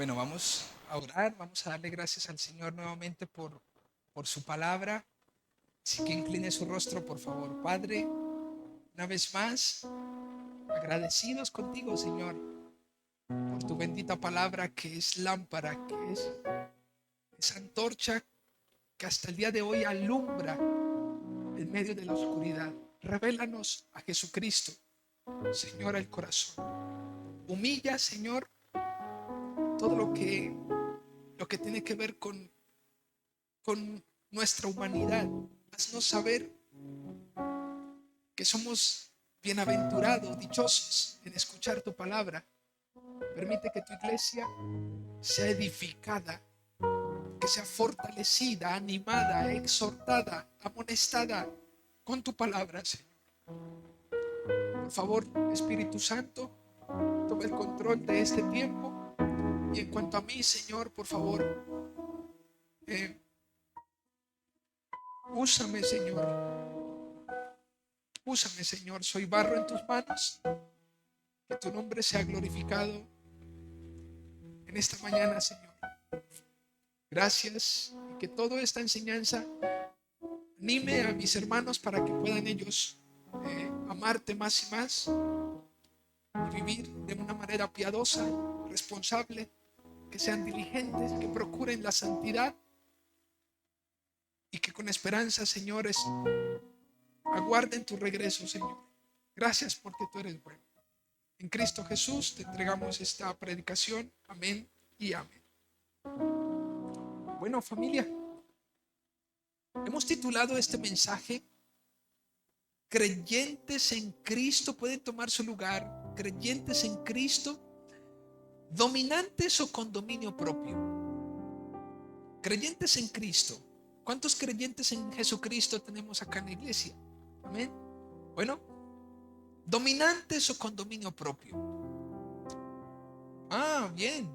Bueno, vamos a orar, vamos a darle gracias al Señor nuevamente por su palabra. Así que incline su rostro, por favor. Padre, una vez más, agradecidos contigo, Señor, por tu bendita palabra que es lámpara, que es esa antorcha que hasta el día de hoy alumbra en medio de la oscuridad. Revélanos a Jesucristo, Señor, al corazón. Humilla, Señor, todo lo que tiene que ver con nuestra humanidad. Haznos saber que somos bienaventurados, dichosos en escuchar tu palabra. Permite que tu iglesia sea edificada, que sea fortalecida, animada, exhortada, amonestada con tu palabra, Señor. Por favor, Espíritu Santo, toma el control de este tiempo. Y en cuanto a mí, Señor, por favor, eh, úsame, Señor. Úsame, Señor. Soy barro en tus manos. Que tu nombre sea glorificado en esta mañana, Señor. Gracias. Y que toda esta enseñanza anime a mis hermanos para que puedan ellos amarte más y más y vivir de una manera piadosa, responsable, que sean diligentes, que procuren la santidad y que con esperanza, señores, aguarden tu regreso, Señor. Gracias porque tú eres bueno. En Cristo Jesús te entregamos esta predicación. Amén y amén. Bueno, familia, hemos titulado este mensaje Creyentes en Cristo pueden tomar su lugar. Creyentes en Cristo, dominantes o con dominio propio. Creyentes en Cristo. ¿Cuántos creyentes en Jesucristo tenemos acá en la iglesia? Amén. Bueno, dominantes o con dominio propio. Ah, bien.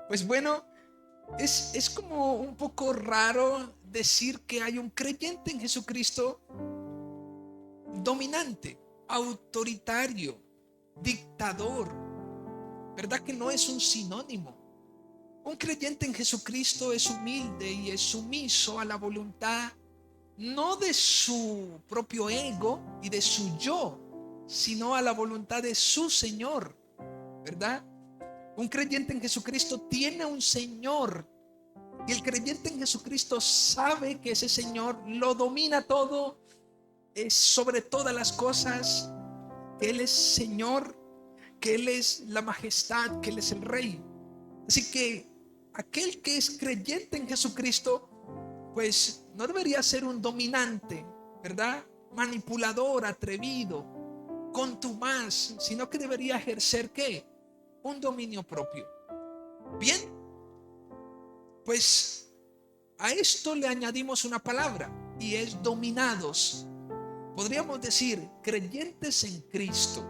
Pues bueno, es como un poco raro decir que hay un creyente en Jesucristo dominante, autoritario, dictador. ¿Verdad que no es un sinónimo? Un creyente en Jesucristo es humilde y es sumiso a la voluntad no de su propio ego y de su yo, sino a la voluntad de su Señor, ¿verdad? Un creyente en Jesucristo tiene un Señor y el creyente en Jesucristo sabe que ese Señor lo domina todo, es sobre todas las cosas, que Él es Señor, que Él es la majestad, que Él es el Rey. Así que aquel que es creyente en Jesucristo, pues no debería ser un dominante, ¿verdad? Manipulador, atrevido, contumaz, sino que debería ejercer ¿qué? Un dominio propio. Bien, pues a esto le añadimos una palabra y es dominados. Podríamos decir creyentes en Cristo,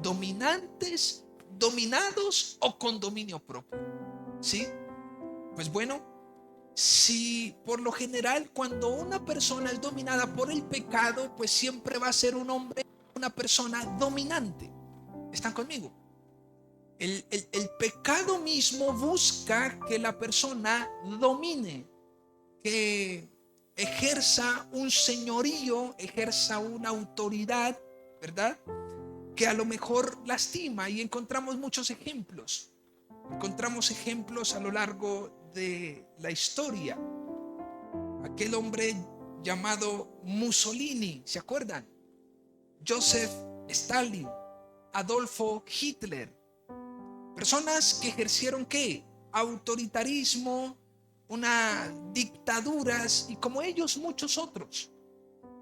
dominantes, dominados o con dominio propio. ¿Sí? Pues bueno, si por lo general cuando una persona es dominada por el pecado, pues siempre va a ser un hombre, una persona dominante. ¿Están conmigo? El pecado mismo busca que la persona domine, que ejerza un señorío, ejerza una autoridad, ¿verdad? Que a lo mejor lastima y encontramos muchos ejemplos. Encontramos ejemplos a lo largo de la historia. Aquel hombre llamado Mussolini, ¿se acuerdan? Joseph Stalin, Adolfo Hitler. Personas que ejercieron ¿qué? Autoritarismo, unas dictaduras y como ellos muchos otros,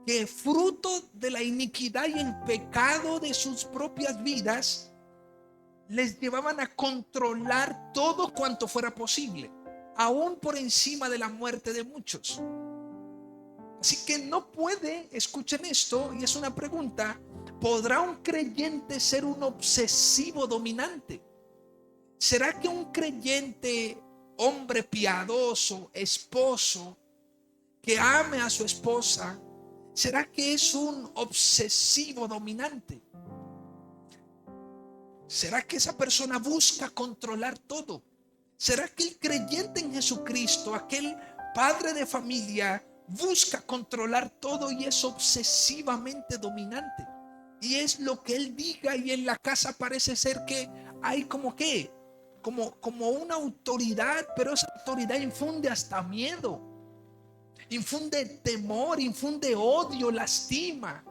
que fruto de la iniquidad y el pecado de sus propias vidas, les llevaban a controlar todo cuanto fuera posible, aún por encima de la muerte de muchos. Así que no puede, escuchen esto, y es una pregunta, ¿podrá un creyente ser un obsesivo dominante? ¿Será que un creyente, hombre piadoso, esposo, que ame a su esposa, será que es un obsesivo dominante? ¿Será que esa persona busca controlar todo? ¿Será que el creyente en Jesucristo, aquel padre de familia, busca controlar todo y es obsesivamente dominante? Y es lo que él diga, y en la casa parece ser que hay como una autoridad, pero esa autoridad infunde hasta miedo, infunde temor, infunde odio, lastima.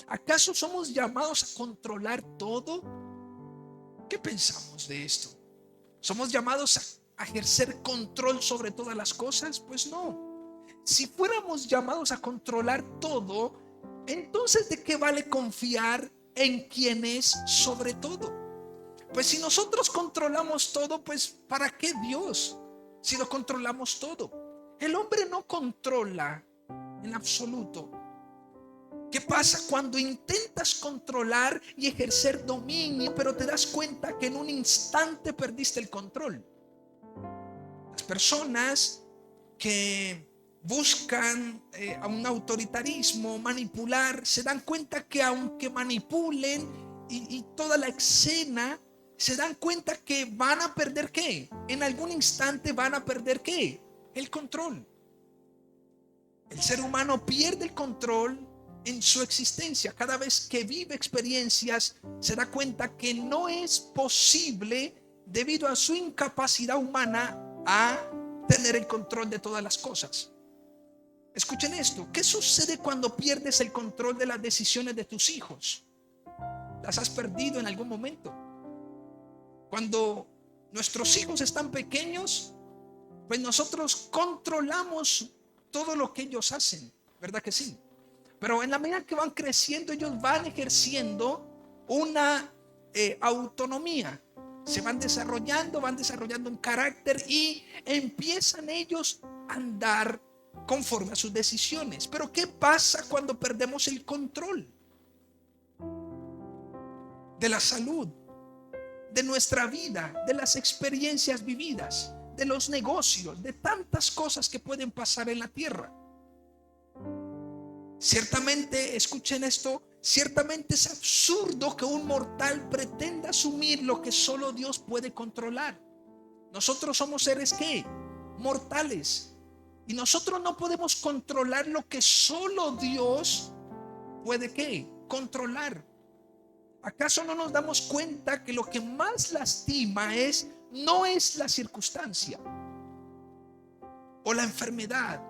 ¿Acaso somos llamados a controlar todo? ¿Qué pensamos de esto? ¿Somos llamados a ejercer control sobre todas las cosas? Pues no. Si fuéramos llamados a controlar todo, entonces ¿de qué vale confiar en quien es sobre todo? Pues si nosotros controlamos todo, pues ¿para qué Dios? Si lo controlamos todo. El hombre no controla en absoluto. ¿Qué pasa cuando intentas controlar y ejercer dominio, pero te das cuenta que en un instante perdiste el control? Las personas que buscan a un autoritarismo, manipular, se dan cuenta que aunque manipulen y toda la escena, se dan cuenta que van a perder ¿qué? En algún instante van a perder ¿qué? El control. El ser humano pierde el control en su existencia. Cada vez que vive experiencias, se da cuenta que no es posible, debido a su incapacidad humana, a tener el control de todas las cosas. Escuchen esto. ¿Qué sucede cuando pierdes el control de las decisiones de tus hijos? ¿Las has perdido en algún momento? Cuando nuestros hijos están pequeños, pues nosotros controlamos todo lo que ellos hacen, ¿verdad que sí? Pero en la medida que van creciendo, ellos van ejerciendo una autonomía. Se van desarrollando un carácter y empiezan ellos a andar conforme a sus decisiones. Pero ¿qué pasa cuando perdemos el control de la salud, de nuestra vida, de las experiencias vividas, de los negocios, de tantas cosas que pueden pasar en la tierra? Ciertamente, escuchen esto, ciertamente es absurdo que un mortal pretenda asumir lo que solo Dios puede controlar. Nosotros somos seres ¿qué? Mortales. Y nosotros no podemos controlar lo que solo Dios puede ¿qué? Controlar. ¿Acaso no nos damos cuenta que lo que más lastima no es la circunstancia o la enfermedad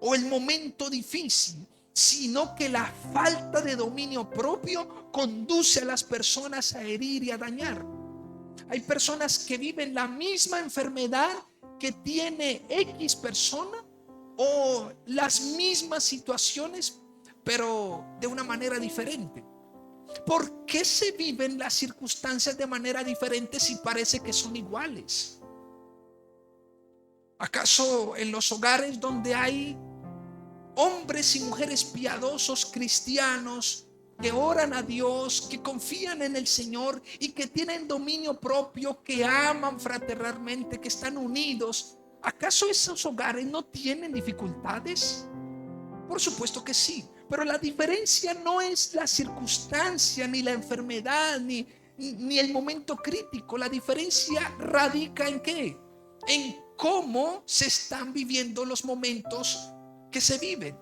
o el momento difícil, sino que la falta de dominio propio conduce a las personas a herir y a dañar? Hay personas que viven la misma enfermedad que tiene X persona, o las mismas situaciones, pero de una manera diferente. ¿Por qué se viven las circunstancias de manera diferente si parece que son iguales? ¿Acaso en los hogares donde hay hombres y mujeres piadosos, cristianos, que oran a Dios, que confían en el Señor y que tienen dominio propio, que aman fraternalmente, que están unidos, ¿acaso esos hogares no tienen dificultades? Por supuesto que sí, pero la diferencia no es la circunstancia, ni la enfermedad, ni el momento crítico. La diferencia radica ¿en qué? En cómo se están viviendo los momentos que se viven,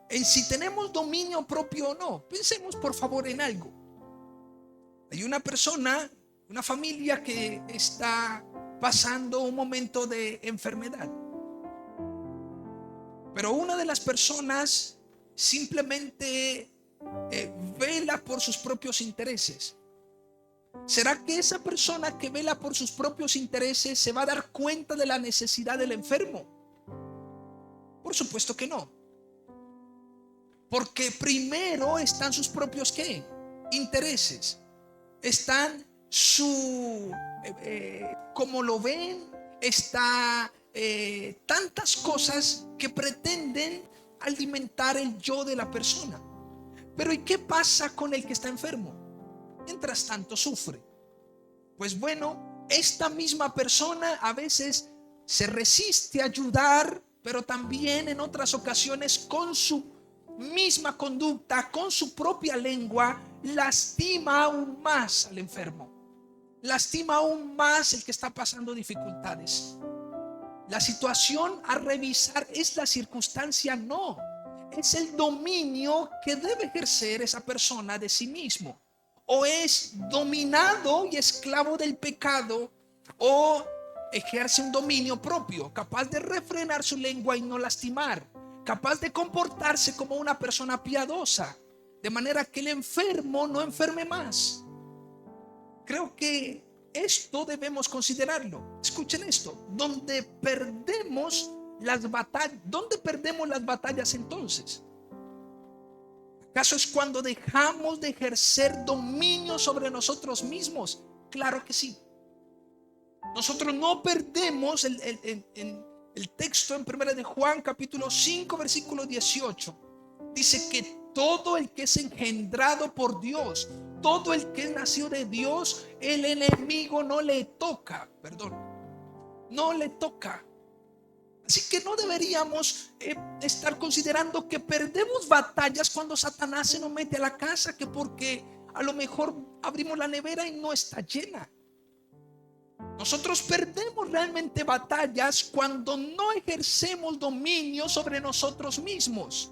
en si tenemos dominio propio o no. Pensemos por favor en algo. Hay una persona, una familia que está pasando un momento de enfermedad, pero una de las personas simplemente vela por sus propios intereses. ¿Será que esa persona que vela por sus propios intereses se va a dar cuenta de la necesidad del enfermo? Por supuesto que no. Porque primero están sus propios ¿qué? Intereses. Están como lo ven, está tantas cosas que pretenden alimentar el yo de la persona. Pero ¿y qué pasa con el que está enfermo? Mientras tanto sufre. Pues bueno, esta misma persona a veces se resiste a ayudar, pero también en otras ocasiones con su misma conducta, con su propia lengua, lastima aún más al enfermo. lastima aún más el que está pasando dificultades. La situación a revisar es la circunstancia, no. Es el dominio que debe ejercer esa persona de sí mismo. O es dominado y esclavo del pecado, o ejerce un dominio propio, capaz de refrenar su lengua y no lastimar, capaz de comportarse como una persona piadosa, de manera que el enfermo no enferme más. Creo que esto debemos considerarlo. Escuchen esto. Donde perdemos las batallas, ¿dónde perdemos las batallas entonces? ¿Acaso es cuando dejamos de ejercer dominio sobre nosotros mismos? Claro que sí. Nosotros no perdemos el texto en 1 de Juan capítulo 5 versículo 18. Dice que todo el que es engendrado por Dios, todo el que nació de Dios, el enemigo no le toca, no le toca. Así que no deberíamos estar considerando que perdemos batallas cuando Satanás se nos mete a la casa, que porque a lo mejor abrimos la nevera y no está llena. Nosotros perdemos realmente batallas cuando no ejercemos dominio sobre nosotros mismos.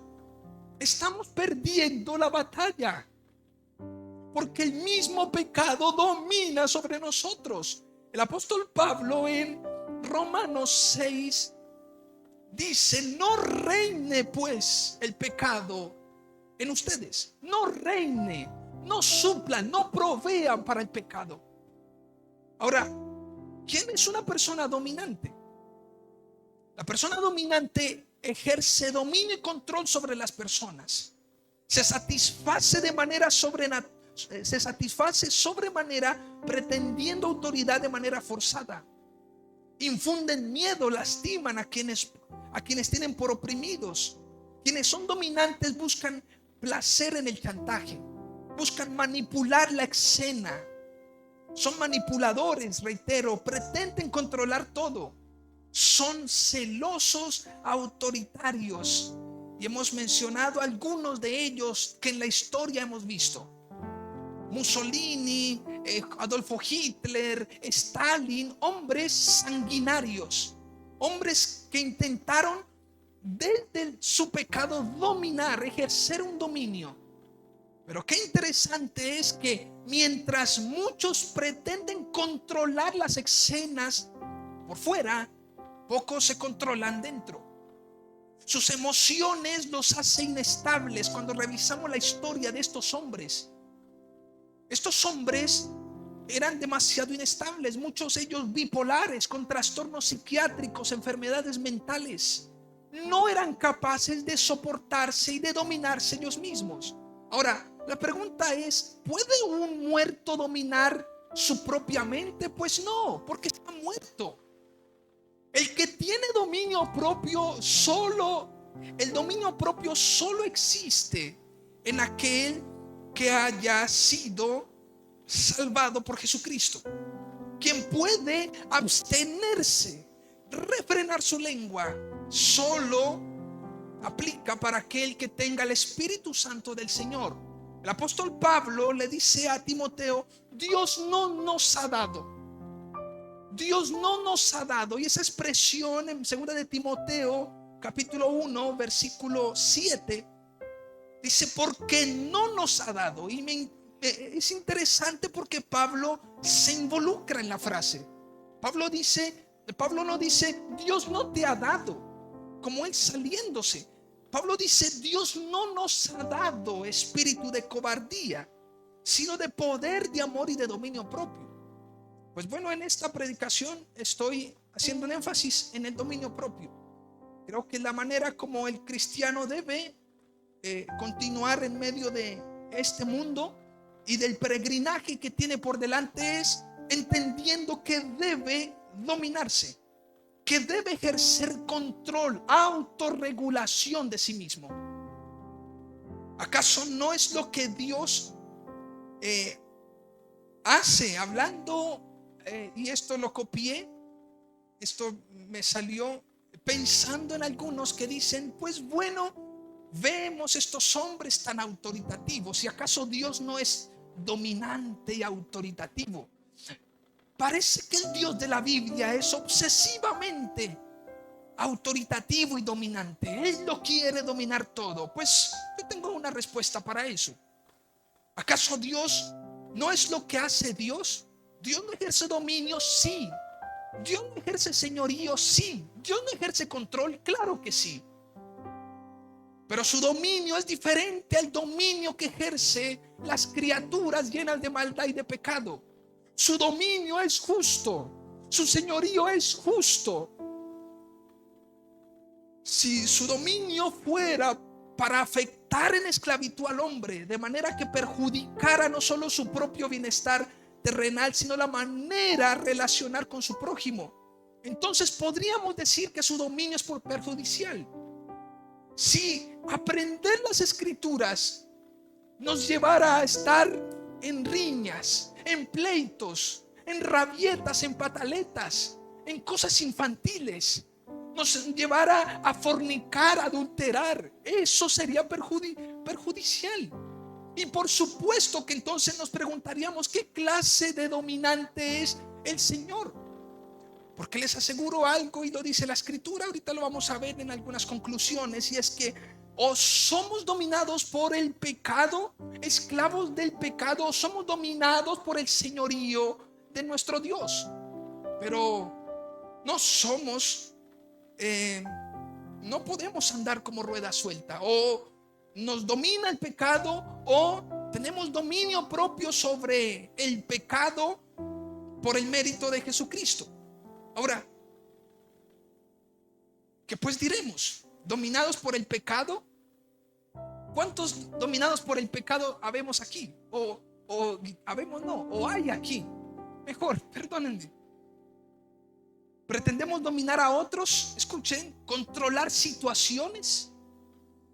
Estamos perdiendo la batalla porque el mismo pecado domina sobre nosotros. El apóstol Pablo en Romanos 6 dice: no reine pues el pecado en ustedes, no reine, no suplan, no provean para el pecado. Ahora, ¿quién es una persona dominante? La persona dominante ejerce dominio y control sobre las personas. Se satisface sobremanera pretendiendo autoridad de manera forzada. Infunden miedo, lastiman a quienes tienen por oprimidos. Quienes son dominantes buscan placer en el chantaje, buscan manipular la escena. Son manipuladores, reitero, pretenden controlar todo. Son celosos, autoritarios. Y hemos mencionado algunos de ellos que en la historia hemos visto. Mussolini, Adolfo Hitler, Stalin, hombres sanguinarios, hombres que intentaron desde su pecado dominar, ejercer un dominio. Pero qué interesante es que mientras muchos pretenden controlar las escenas por fuera, pocos se controlan dentro. Sus emociones los hacen inestables. Cuando revisamos la historia de estos hombres eran demasiado inestables, muchos de ellos bipolares, con trastornos psiquiátricos, enfermedades mentales. No eran capaces de soportarse y de dominarse ellos mismos. Ahora, la pregunta es: ¿puede un muerto dominar su propia mente? Pues no, porque está muerto. El que tiene dominio propio el dominio propio solo existe en aquel que haya sido salvado por Jesucristo. Quien puede abstenerse, refrenar su lengua, solo aplica para aquel que tenga el Espíritu Santo del Señor. El apóstol Pablo le dice a Timoteo: Dios no nos ha dado. Y esa expresión en 2 de Timoteo capítulo 1 versículo 7 dice: porque no nos ha dado. Y es interesante porque Pablo se involucra en la frase. Pablo no dice Dios no te ha dado, como él saliéndose. Pablo dice: Dios no nos ha dado espíritu de cobardía, sino de poder, de amor y de dominio propio. Pues bueno, en esta predicación estoy haciendo un énfasis en el dominio propio. Creo que la manera como el cristiano debe continuar en medio de este mundo y del peregrinaje que tiene por delante es entendiendo que debe dominarse, que debe ejercer control, autorregulación de sí mismo. ¿Acaso no es lo que Dios hace? Hablando, y esto lo copié, esto me salió pensando en algunos que dicen: pues bueno, vemos estos hombres tan autoritativos, ¿y acaso Dios no es dominante y autoritativo? parece que el Dios de la Biblia es obsesivamente autoritativo y dominante. Él lo quiere dominar todo. Pues yo tengo una respuesta para eso. ¿Acaso Dios no es lo que hace Dios? ¿Dios no ejerce dominio? Sí. ¿Dios no ejerce señorío? Sí. ¿Dios no ejerce control? Claro que sí. Pero su dominio es diferente al dominio que ejerce las criaturas llenas de maldad y de pecado. Su dominio es justo. Su señorío es justo. Si su dominio fuera para afectar en esclavitud al hombre, de manera que perjudicara no solo su propio bienestar terrenal, sino la manera de relacionar con su prójimo, entonces podríamos decir que su dominio es perjudicial. Si aprender las escrituras nos llevara a estar en riñas, en pleitos, en rabietas, en pataletas, en cosas infantiles, nos llevara a fornicar, a adulterar, eso sería perjudicial. Y por supuesto que entonces nos preguntaríamos qué clase de dominante es el Señor. Porque les aseguro algo, y lo dice la Escritura, ahorita lo vamos a ver en algunas conclusiones, y es que o somos dominados por el pecado, esclavos del pecado, o somos dominados por el señorío de nuestro Dios. Pero no somos, no podemos andar como rueda suelta. O nos domina el pecado, o tenemos dominio propio sobre el pecado por el mérito de Jesucristo. Ahora, ¿qué pues diremos? ¿Dominados por el pecado? ¿Cuántos dominados por el pecado habemos aquí? O habemos no, o hay aquí. Mejor, perdónenme. ¿Pretendemos dominar a otros? Escuchen, controlar situaciones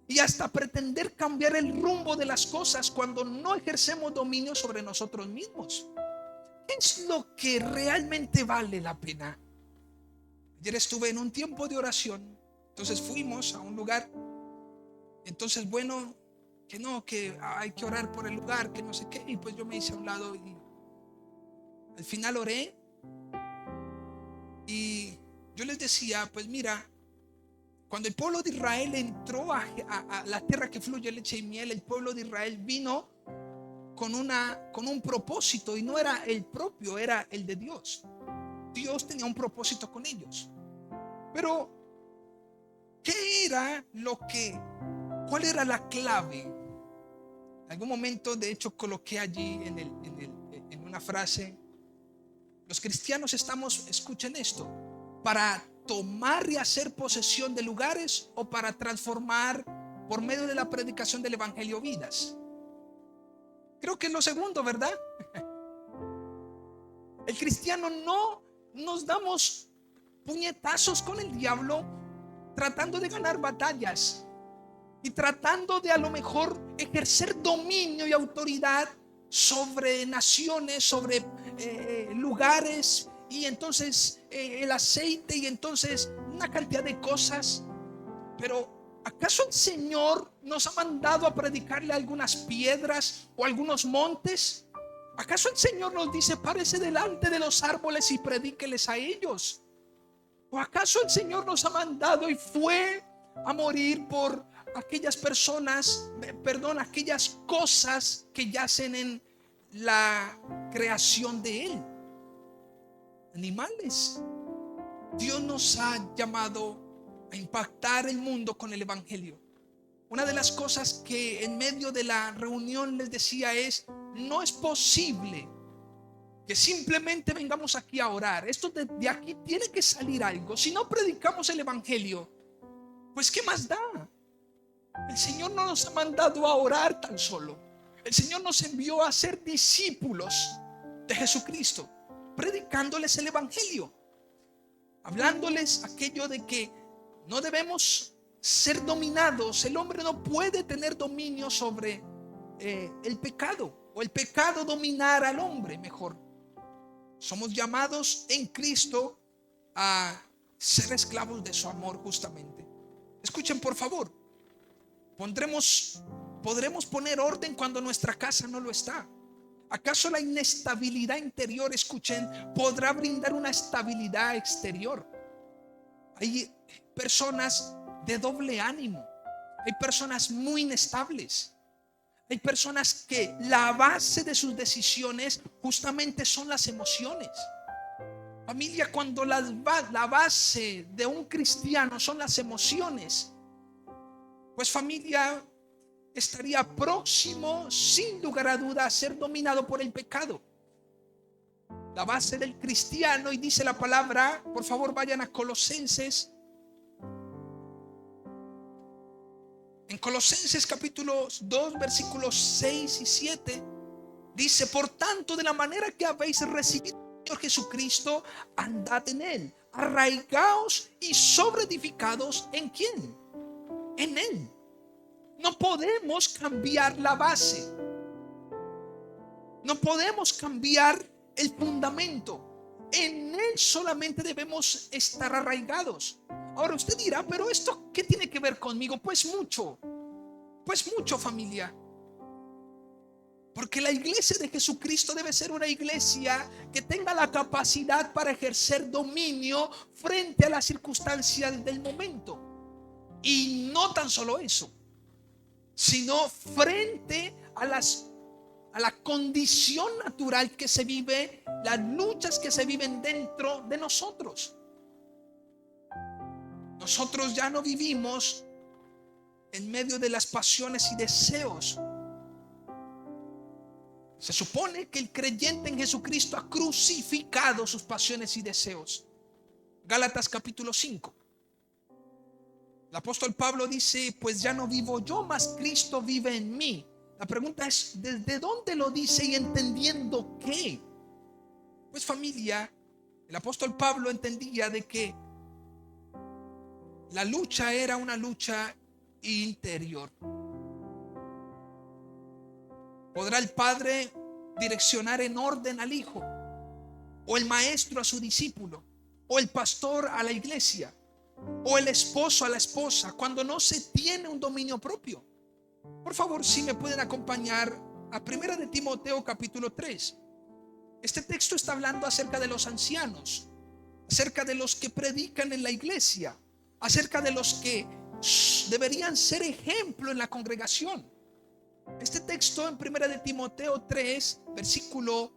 y hasta pretender cambiar el rumbo de las cosas cuando no ejercemos dominio sobre nosotros mismos. ¿Qué es lo que realmente vale la pena? Ayer estuve en un tiempo de oración, entonces fuimos a un lugar, entonces bueno, que no, que hay que orar por el lugar, que no sé qué, y pues yo me hice a un lado y al final oré y yo les decía, pues mira, cuando el pueblo de Israel entró a la tierra que fluye leche y miel, el pueblo de Israel vino con un propósito, y no era el propio, era el de Dios. Dios tenía un propósito con ellos. Pero, ¿cuál era la clave? En algún momento, de hecho, coloqué allí en una frase: los cristianos estamos, escuchen esto, para tomar y hacer posesión de lugares, o para transformar por medio de la predicación del evangelio vidas. Creo que es lo segundo, ¿verdad? El cristiano no nos damos puñetazos con el diablo tratando de ganar batallas y tratando de a lo mejor ejercer dominio y autoridad sobre naciones, sobre lugares, y entonces el aceite, y entonces una cantidad de cosas. Pero ¿acaso el Señor nos ha mandado a predicarle a algunas piedras o algunos montes? ¿Acaso el Señor nos dice: párese delante de los árboles y predíqueles a ellos? ¿O acaso el Señor nos ha mandado y fue a morir por aquellas personas, aquellas cosas que yacen en la creación de Él? Animales. Dios nos ha llamado a impactar el mundo con el evangelio. Una de las cosas que en medio de la reunión les decía es: no es posible que simplemente vengamos aquí a orar. Esto de aquí tiene que salir algo. Si no predicamos el evangelio, pues ¿qué más da? El Señor no nos ha mandado a orar tan solo. El Señor nos envió a ser discípulos de Jesucristo, predicándoles el evangelio, hablándoles aquello de que no debemos ser dominados. El hombre no puede tener dominio sobre el pecado, o el pecado dominar al hombre, mejor. Somos llamados en Cristo a ser esclavos de su amor, justamente. Escuchen, por favor. Podremos poner orden cuando nuestra casa no lo está. ¿Acaso la inestabilidad interior, escuchen, podrá brindar una estabilidad exterior? Hay personas de doble ánimo. Hay personas muy inestables. Hay personas que la base de sus decisiones justamente son las emociones. Familia, cuando la base de un cristiano son las emociones, pues familia, estaría próximo, sin lugar a duda, a ser dominado por el pecado. La base del cristiano, y dice la palabra, por favor vayan a Colosenses. En Colosenses capítulo 2, versículos 6 y 7, dice: por tanto, de la manera que habéis recibido al Señor Jesucristo, andad en Él, arraigaos y sobreedificados. ¿En quién? En Él. No podemos cambiar la base. No podemos cambiar el fundamento. En Él solamente debemos estar arraigados. Ahora usted dirá, pero ¿esto qué tiene que ver conmigo? Pues mucho, familia. Porque la iglesia de Jesucristo debe ser una iglesia que tenga la capacidad para ejercer dominio frente a las circunstancias del momento. Y no tan solo eso, sino frente a la condición natural que se vive, las luchas que se viven dentro de nosotros. Nosotros ya no vivimos en medio de las pasiones y deseos. Se supone que el creyente en Jesucristo ha crucificado sus pasiones y deseos. Gálatas capítulo 5. El apóstol Pablo dice: pues ya no vivo yo, mas Cristo vive en mí. La pregunta es, ¿desde dónde lo dice y entendiendo qué? Pues familia, el apóstol Pablo entendía de que la lucha era una lucha interior. ¿Podrá el padre direccionar en orden al hijo? ¿O el maestro a su discípulo? ¿O el pastor a la iglesia? ¿O el esposo a la esposa? Cuando no se tiene un dominio propio. Por favor, si me pueden acompañar a 1 de Timoteo capítulo 3. Este texto está hablando acerca de los ancianos, acerca de los que predican en la iglesia, acerca de los que deberían ser ejemplo en la congregación. Este texto en 1 de Timoteo 3, versículo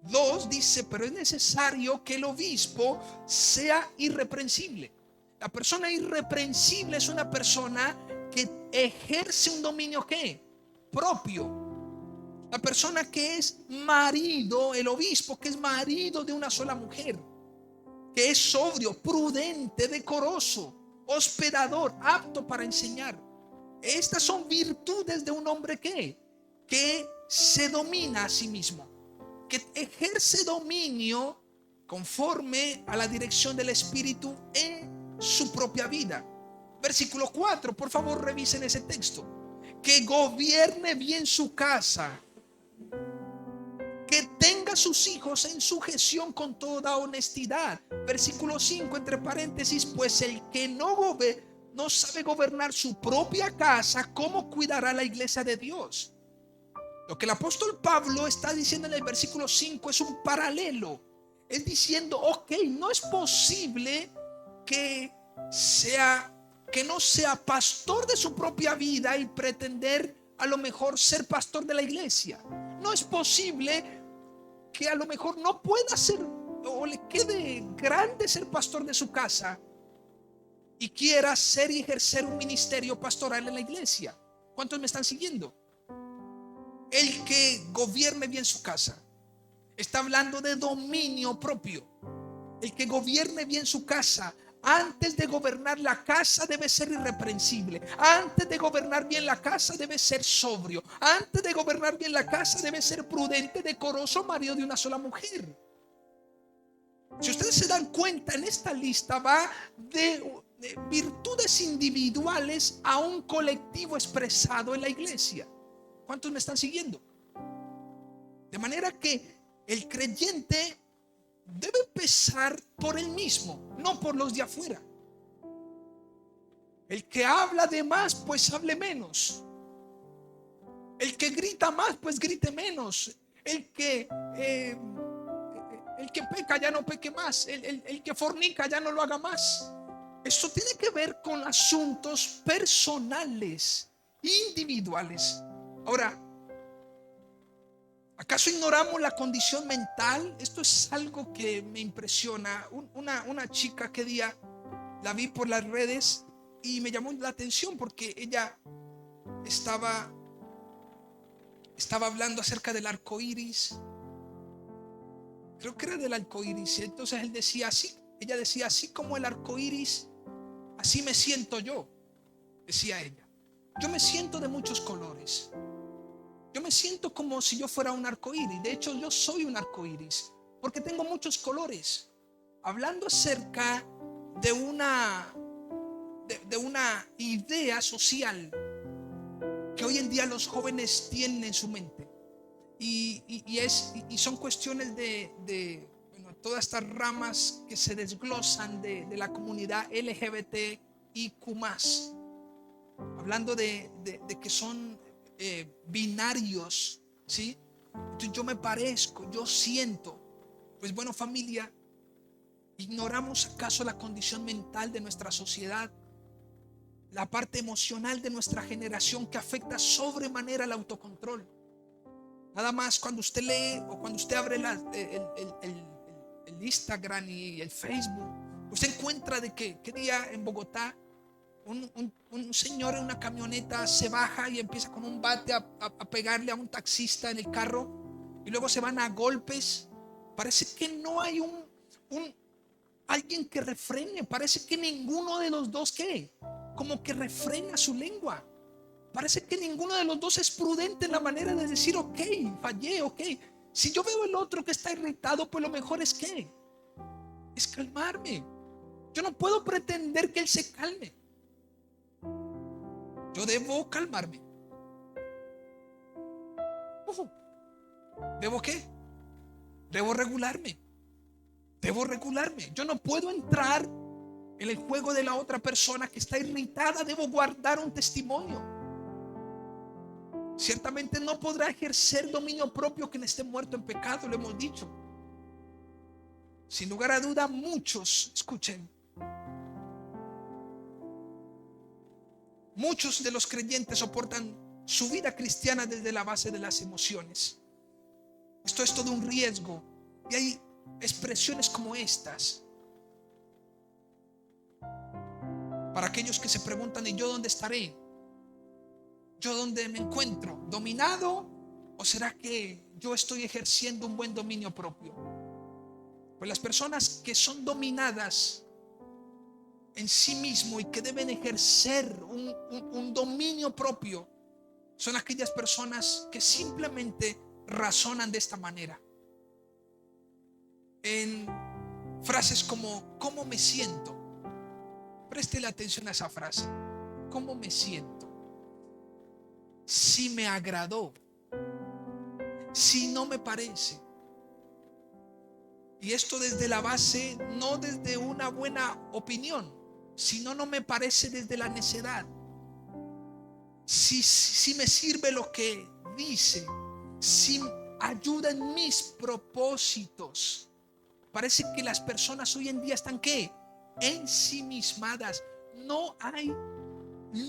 2 dice: pero es necesario que el obispo sea irreprensible. La persona irreprensible es una persona que ejerce un dominio ¿qué? Propio. La persona que es marido, el obispo que es marido de una sola mujer, que es sobrio, prudente, decoroso, hospedador, apto para enseñar. Estas son virtudes de un hombre que se domina a sí mismo, que ejerce dominio conforme a la dirección del Espíritu en su propia vida. Versículo 4, por favor revisen ese texto. Que gobierne bien su casa, que tenga sus hijos en sujeción con toda honestidad. Versículo 5, entre paréntesis: pues el que no sabe gobernar su propia casa, ¿cómo cuidará la iglesia de Dios? Lo que el apóstol Pablo está diciendo en el versículo 5 es un paralelo. Es diciendo, ok, no es posible que no sea pastor de su propia vida y pretender a lo mejor ser pastor de la iglesia. No es posible que a lo mejor no pueda ser o le quede grande ser pastor de su casa y quiera ser y ejercer un ministerio pastoral en la iglesia. ¿Cuántos me están siguiendo? El que gobierne bien su casa está hablando de dominio propio. El que gobierne bien su casa, antes de gobernar la casa debe ser irreprensible. Antes de gobernar bien la casa debe ser sobrio. Antes de gobernar bien la casa debe ser prudente, decoroso, marido de una sola mujer. Si ustedes se dan cuenta, en esta lista va de virtudes individuales a un colectivo expresado en la iglesia. ¿Cuántos me están siguiendo? De manera que el creyente debe empezar por él mismo, no por los de afuera. El que habla de más, pues hable menos. El que grita más, pues grite menos. El que peca ya no peque más. El que fornica ya no lo haga más. Esto tiene que ver con asuntos personales, individuales. Ahora, ¿acaso ignoramos la condición mental? Esto es algo que me impresiona. Una chica que día la vi por las redes y me llamó la atención porque ella estaba hablando acerca del arco iris. Creo que era del arco iris. Entonces ella decía, así como el arco iris, así me siento yo, decía ella. Yo me siento de muchos colores. Yo me siento como si yo fuera un arco iris. De hecho, yo soy un arco iris porque tengo muchos colores. Hablando acerca de una idea social que hoy en día los jóvenes tienen en su mente. Y son cuestiones de todas estas ramas que se desglosan de la comunidad LGBTIQ+. Hablando de que son binarios, ¿sí? Entonces yo me parezco, yo siento. Pues bueno, familia, ¿ignoramos acaso la condición mental de nuestra sociedad? La parte emocional de nuestra generación que afecta sobremanera el autocontrol. Nada más cuando usted lee o cuando usted abre el Instagram y el Facebook, usted encuentra de que día en Bogotá un señor en una camioneta se baja y empieza con un bate a pegarle a un taxista en el carro y luego se van a golpes. Parece que no hay alguien que refrene. Parece que ninguno de los dos como que refrena su lengua. Parece que ninguno de los dos es prudente en la manera de decir, ok, fallé, ok. Si yo veo el otro que está irritado, pues lo mejor es calmarme. Yo no puedo pretender que él se calme. Yo debo calmarme. ¿Debo qué? Debo regularme. Yo no puedo entrar en el juego de la otra persona que está irritada. Debo guardar un testimonio. Ciertamente no podrá ejercer dominio propio quien esté muerto en pecado, lo hemos dicho. Sin lugar a duda, muchos, escuchen, muchos de los creyentes soportan su vida cristiana desde la base de las emociones. Esto es todo un riesgo. Y hay expresiones como estas. Para aquellos que se preguntan, ¿y yo dónde estaré? ¿Yo dónde me encuentro? ¿Dominado? ¿O será que yo estoy ejerciendo un buen dominio propio? Pues las personas que son dominadas en sí mismo y que deben ejercer un dominio propio son aquellas personas que simplemente razonan de esta manera. En frases como ¿cómo me siento? Préstele atención a esa frase. ¿Cómo me siento? Si me agradó, si no me parece. Y esto desde la base, no desde una buena opinión, sino no me parece desde la necedad. Si me sirve lo que dice, si ayuda en mis propósitos. Parece que las personas hoy en día están ¿qué? Ensimismadas. No hay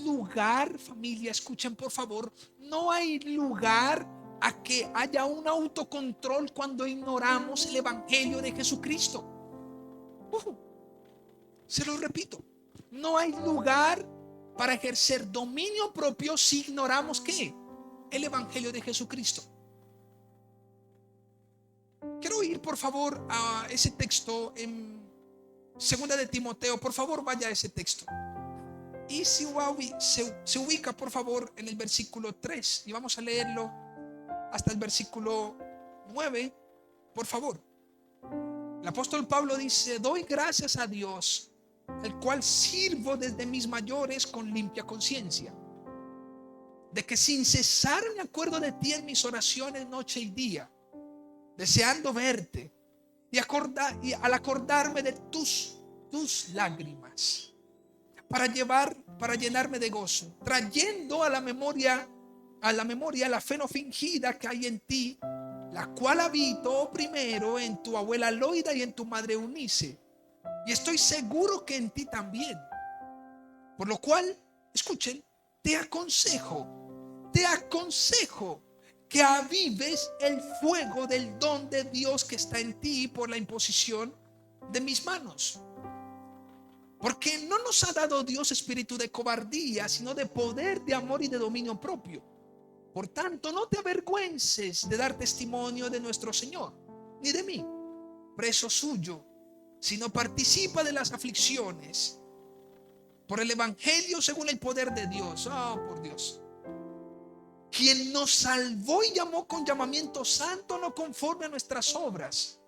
lugar, familia, escuchen por favor, no hay lugar a que haya un autocontrol cuando ignoramos el evangelio de Jesucristo. Se lo repito, no hay lugar para ejercer dominio propio si ignoramos ¿qué? El evangelio de Jesucristo. Quiero ir por favor a ese texto en Segunda de Timoteo. Por favor vaya a ese texto. Y se ubica por favor en el versículo 3 y vamos a leerlo hasta el versículo 9, por favor. El apóstol Pablo dice: doy gracias a Dios, al cual sirvo desde mis mayores con limpia conciencia, de que sin cesar me acuerdo de ti en mis oraciones noche y día, deseando verte y al acordarme de tus lágrimas, para llenarme de gozo, trayendo a la memoria a la memoria la fe no fingida que hay en ti, la cual habitó primero en tu abuela Loida y en tu madre Eunice, y estoy seguro que en ti también. Por lo cual, escuchen, te aconsejo que avives el fuego del don de Dios que está en ti por la imposición de mis manos. Porque no nos ha dado Dios espíritu de cobardía, sino de poder, de amor y de dominio propio. Por tanto, no te avergüences de dar testimonio de nuestro Señor, ni de mí, preso suyo, sino participa de las aflicciones por el evangelio según el poder de Dios. Oh, por Dios, quien nos salvó y llamó con llamamiento santo, no conforme a nuestras obras,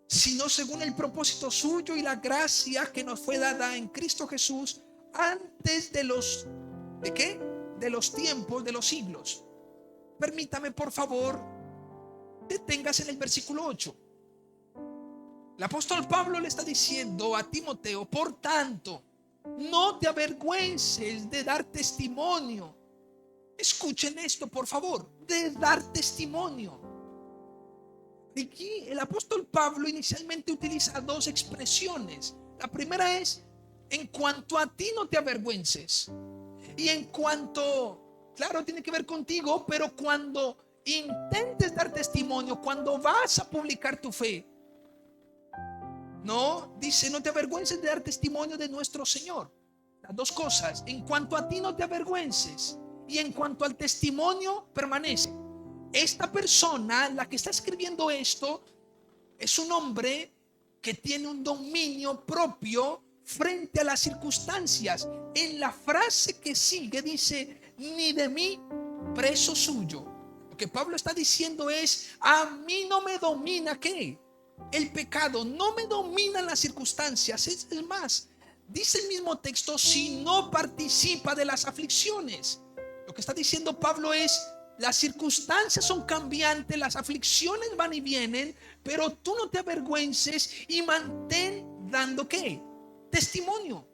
sino según el propósito suyo y la gracia que nos fue dada en Cristo Jesús antes de los ¿de qué? De los tiempos, de los siglos. Permítame, por favor, detengas en el versículo 8. El apóstol Pablo le está diciendo a Timoteo: por tanto, no te avergüences de dar testimonio. Escuchen esto, por favor, de dar testimonio. Aquí el apóstol Pablo inicialmente utiliza dos expresiones. La primera es: en cuanto a ti no te avergüences. Y en cuanto, claro, tiene que ver contigo, pero cuando intentes dar testimonio, cuando vas a publicar tu fe, no, dice: no te avergüences de dar testimonio de nuestro Señor. Las dos cosas: en cuanto a ti no te avergüences, y en cuanto al testimonio, permanece. Esta persona, la que está escribiendo esto, es un hombre que tiene un dominio propio frente a las circunstancias. En la frase que sigue dice: ni de mí, preso suyo. Lo que Pablo está diciendo es: a mí no me domina, ¿qué? El pecado, no me dominan las circunstancias. Es más, dice el mismo texto: si no participa de las aflicciones. Lo que está diciendo Pablo es: las circunstancias son cambiantes, las aflicciones van y vienen, pero tú no te avergüences y mantén dando ¿qué? Testimonio.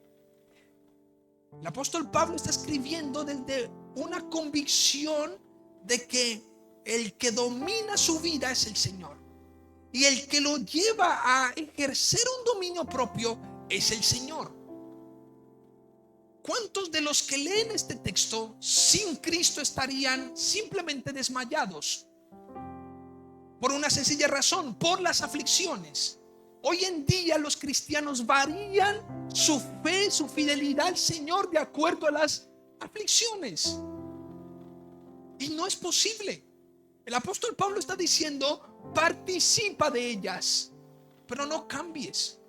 El apóstol Pablo está escribiendo desde una convicción de que el que domina su vida es el Señor, y el que lo lleva a ejercer un dominio propio es el Señor. ¿Cuántos de los que leen este texto sin Cristo estarían simplemente desmayados? Por una sencilla razón: por las aflicciones. Hoy en día los cristianos varían su fe, su fidelidad al Señor de acuerdo a las aflicciones. Y no es posible. El apóstol Pablo está diciendo: participa de ellas, pero no cambies.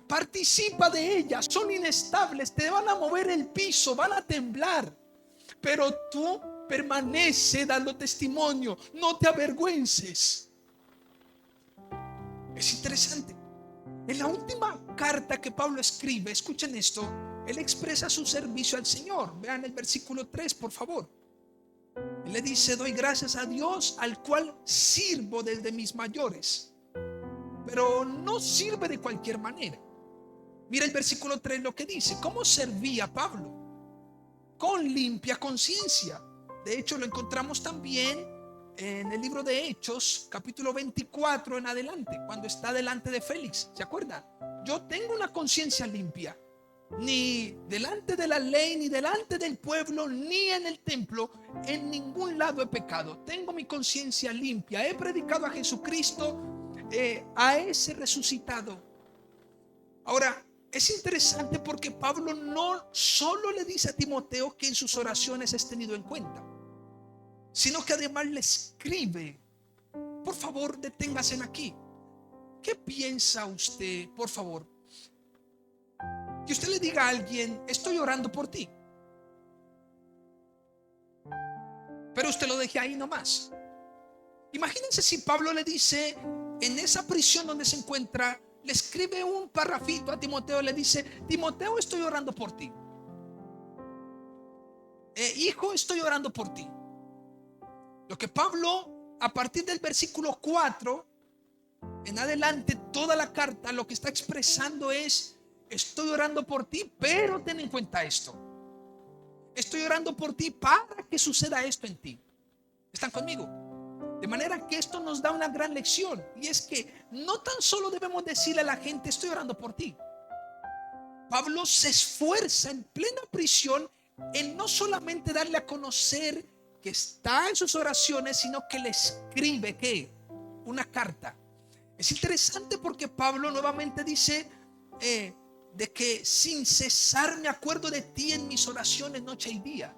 Participa de ellas, son inestables, te van a mover el piso, van a temblar, pero tú permanece dando testimonio, no te avergüences. Es interesante. En la última carta que Pablo escribe, escuchen esto, él expresa su servicio al Señor. Vean el versículo 3, por favor. Él le dice: doy gracias a Dios, al cual sirvo desde mis mayores. Pero no sirve de cualquier manera. Mira el versículo 3 lo que dice. ¿Cómo servía Pablo? Con limpia conciencia. De hecho, lo encontramos también en el libro de Hechos, capítulo 24 en adelante, cuando está delante de Félix. ¿Se acuerdan? Yo tengo una conciencia limpia. Ni delante de la ley, ni delante del pueblo, ni en el templo, en ningún lado he pecado. Tengo mi conciencia limpia. He predicado a Jesucristo, a ese resucitado. Ahora, es interesante porque Pablo no solo le dice a Timoteo que en sus oraciones es tenido en cuenta, sino que además le escribe. Por favor, deténgase aquí. ¿Qué piensa usted, por favor? Que usted le diga a alguien: estoy orando por ti, pero usted lo deje ahí nomás. Imagínense si Pablo le dice, en esa prisión donde se encuentra, le escribe un parrafito a Timoteo, le dice: Timoteo, estoy orando por ti. Hijo, estoy orando por ti. Lo que Pablo, a partir del versículo 4 en adelante, toda la carta, lo que está expresando es: estoy orando por ti, pero ten en cuenta esto. Estoy orando por ti para que suceda esto en ti. ¿Están conmigo? De manera que esto nos da una gran lección, y es que no tan solo debemos decirle a la gente: estoy orando por ti. Pablo se esfuerza en plena prisión en no solamente darle a conocer que está en sus oraciones, sino que le escribe ¿qué? Una carta. Es interesante porque Pablo nuevamente dice de que sin cesar me acuerdo de ti en mis oraciones noche y día.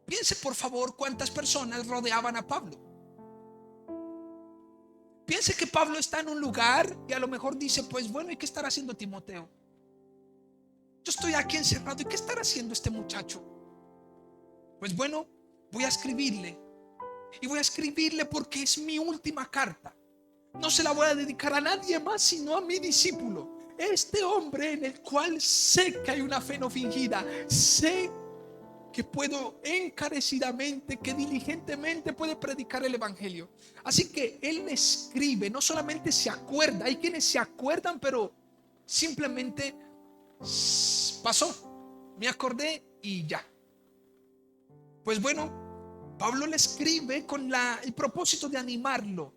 Piense por favor cuántas personas rodeaban a Pablo. Piense que Pablo está en un lugar y a lo mejor dice: pues bueno, ¿y qué estará haciendo Timoteo? Yo estoy aquí encerrado, ¿y qué estará haciendo este muchacho? Pues bueno, voy a escribirle. Y voy a escribirle porque es mi última carta. No se la voy a dedicar a nadie más sino a mi discípulo, este hombre en el cual sé que hay una fe no fingida. Sé que puedo encarecidamente, que diligentemente puede predicar el evangelio. Así que él le escribe, no solamente se acuerda. Hay quienes se acuerdan pero simplemente pasó, me acordé y ya. Pues bueno, Pablo le escribe con el propósito de animarlo.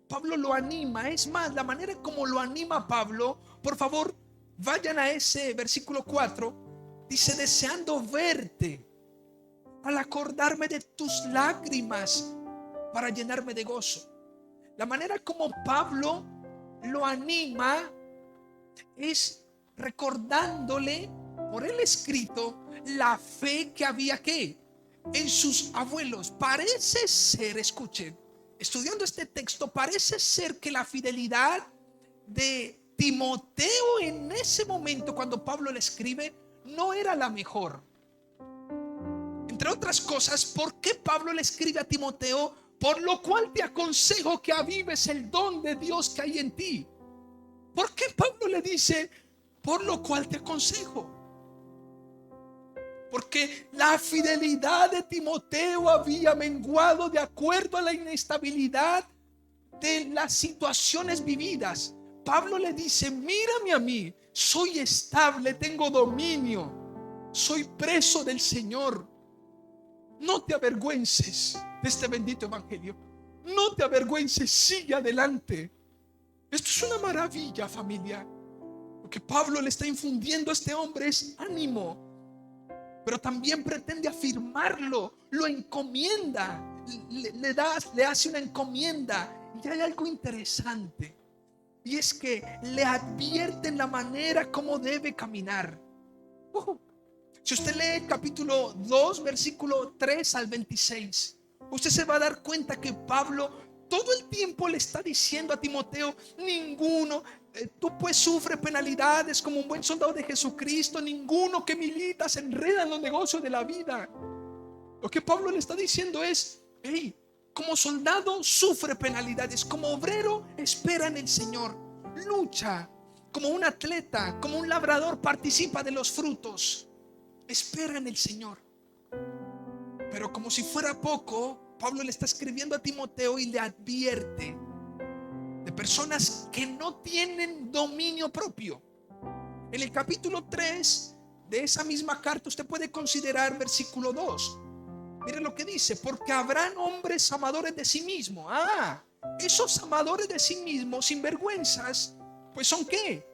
Pablo lo anima. Es más, la manera como lo anima Pablo, por favor, vayan a ese versículo 4. Dice: deseando verte, al acordarme de tus lágrimas, para llenarme de gozo. La manera como Pablo lo anima es recordándole por el escrito la fe que había en sus abuelos. Parece ser, escuchen, estudiando este texto, parece ser que la fidelidad de Timoteo en ese momento, cuando Pablo le escribe, no era la mejor. Entre otras cosas, ¿por qué Pablo le escribe a Timoteo? Por lo cual te aconsejo que avives el don de Dios que hay en ti. ¿Por qué Pablo le dice por lo cual te aconsejo? Porque la fidelidad de Timoteo había menguado de acuerdo a la inestabilidad de las situaciones vividas. Pablo le dice: mírame a mí, soy estable, tengo dominio, soy preso del Señor. No te avergüences de este bendito evangelio. No te avergüences, sigue adelante. Esto es una maravilla, familia. Lo que Pablo le está infundiendo a este hombre es ánimo, pero también pretende afirmarlo, lo encomienda, le hace una encomienda. Y hay algo interesante, y es que le advierten la manera como debe caminar. Si usted lee el capítulo 2, versículo 3 al 26, usted se va a dar cuenta que Pablo todo el tiempo le está diciendo a Timoteo: tú pues sufre penalidades como un buen soldado de Jesucristo. Ninguno que milita se enreda en los negocios de la vida. Lo que Pablo le está diciendo es: hey, como soldado sufre penalidades, como obrero espera en el Señor, lucha. Como un atleta, como un labrador, participa de los frutos, espera en el Señor. Pero como si fuera poco, Pablo le está escribiendo a Timoteo y le advierte de personas que no tienen dominio propio. En el capítulo 3 de esa misma carta usted puede considerar versículo 2. Mire lo que dice: porque habrán hombres amadores de sí mismos. Esos amadores de sí mismos, sinvergüenzas, pues son ¿qué?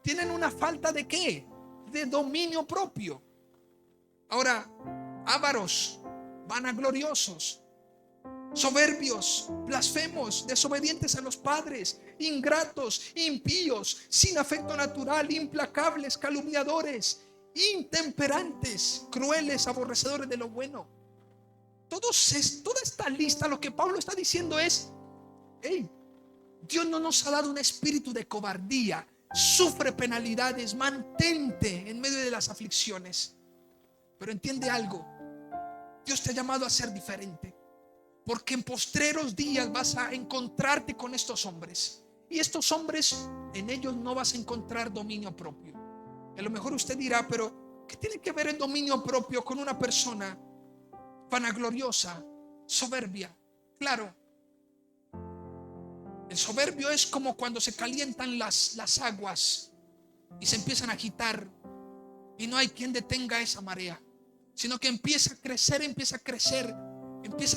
Tienen una falta de ¿qué? De dominio propio. Ahora, ávaros, vanagloriosos, soberbios, blasfemos, desobedientes a los padres, ingratos, impíos, sin afecto natural, implacables, calumniadores, intemperantes, crueles, aborrecedores de lo bueno. Toda esta lista, lo que Pablo está diciendo es: hey, Dios no nos ha dado un espíritu de cobardía. Sufre penalidades, mantente en medio de las aflicciones. Pero entiende algo: Dios te ha llamado a ser diferente, porque en postreros días vas a encontrarte con estos hombres, y estos hombres, en ellos no vas a encontrar dominio propio. A lo mejor usted dirá: pero ¿qué tiene que ver el dominio propio con una persona vanagloriosa, soberbia? Claro, el soberbio es como cuando se calientan las aguas y se empiezan a agitar y no hay quien detenga esa marea. sino que empieza a crecer, empieza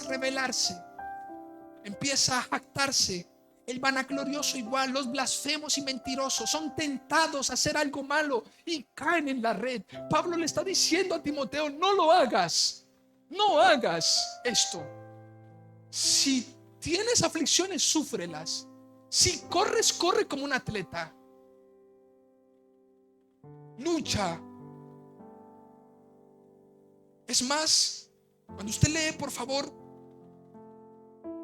a rebelarse, empieza a jactarse. El vanaglorioso igual, los blasfemos y mentirosos son tentados a hacer algo malo y caen en la red. Pablo le está diciendo a Timoteo: no lo hagas, no hagas esto. Si tienes aflicciones, súfrelas. Si corres, corre como un atleta. Lucha. Es más, cuando usted lee, por favor,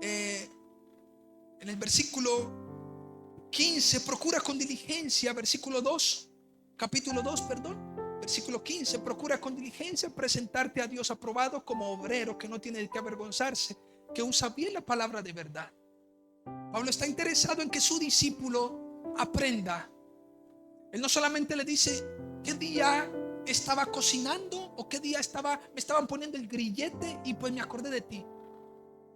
en el versículo 15, procura con diligencia, versículo 2, capítulo 2, perdón, versículo 15, procura con diligencia presentarte a Dios aprobado como obrero que no tiene de qué avergonzarse, que usa bien la palabra de verdad. Pablo está interesado en que su discípulo aprenda. Él no solamente le dice qué día estaba cocinando o qué día me estaban poniendo el grillete y pues me acordé de ti,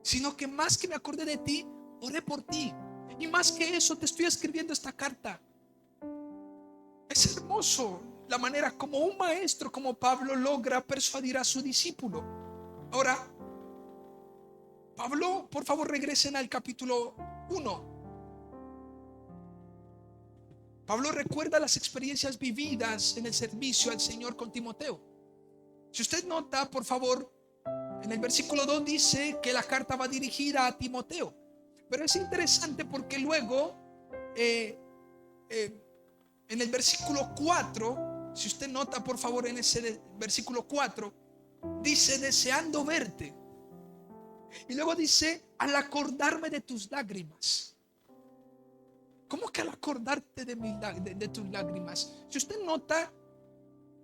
sino que más que me acordé de ti, oré por ti, y más que eso te estoy escribiendo esta carta. Es hermoso la manera como un maestro como Pablo logra persuadir a su discípulo. Ahora, Pablo, por favor, regresen al capítulo 1. Pablo recuerda las experiencias vividas en el servicio al Señor con Timoteo. Si usted nota, por favor, en el versículo 2 dice que la carta va dirigida a Timoteo. Pero es interesante porque luego, en el versículo 4, si usted nota, por favor, en ese versículo 4, dice: deseando verte. Y luego dice: al acordarme de tus lágrimas. ¿Cómo que al acordarte de tus lágrimas? Si usted nota,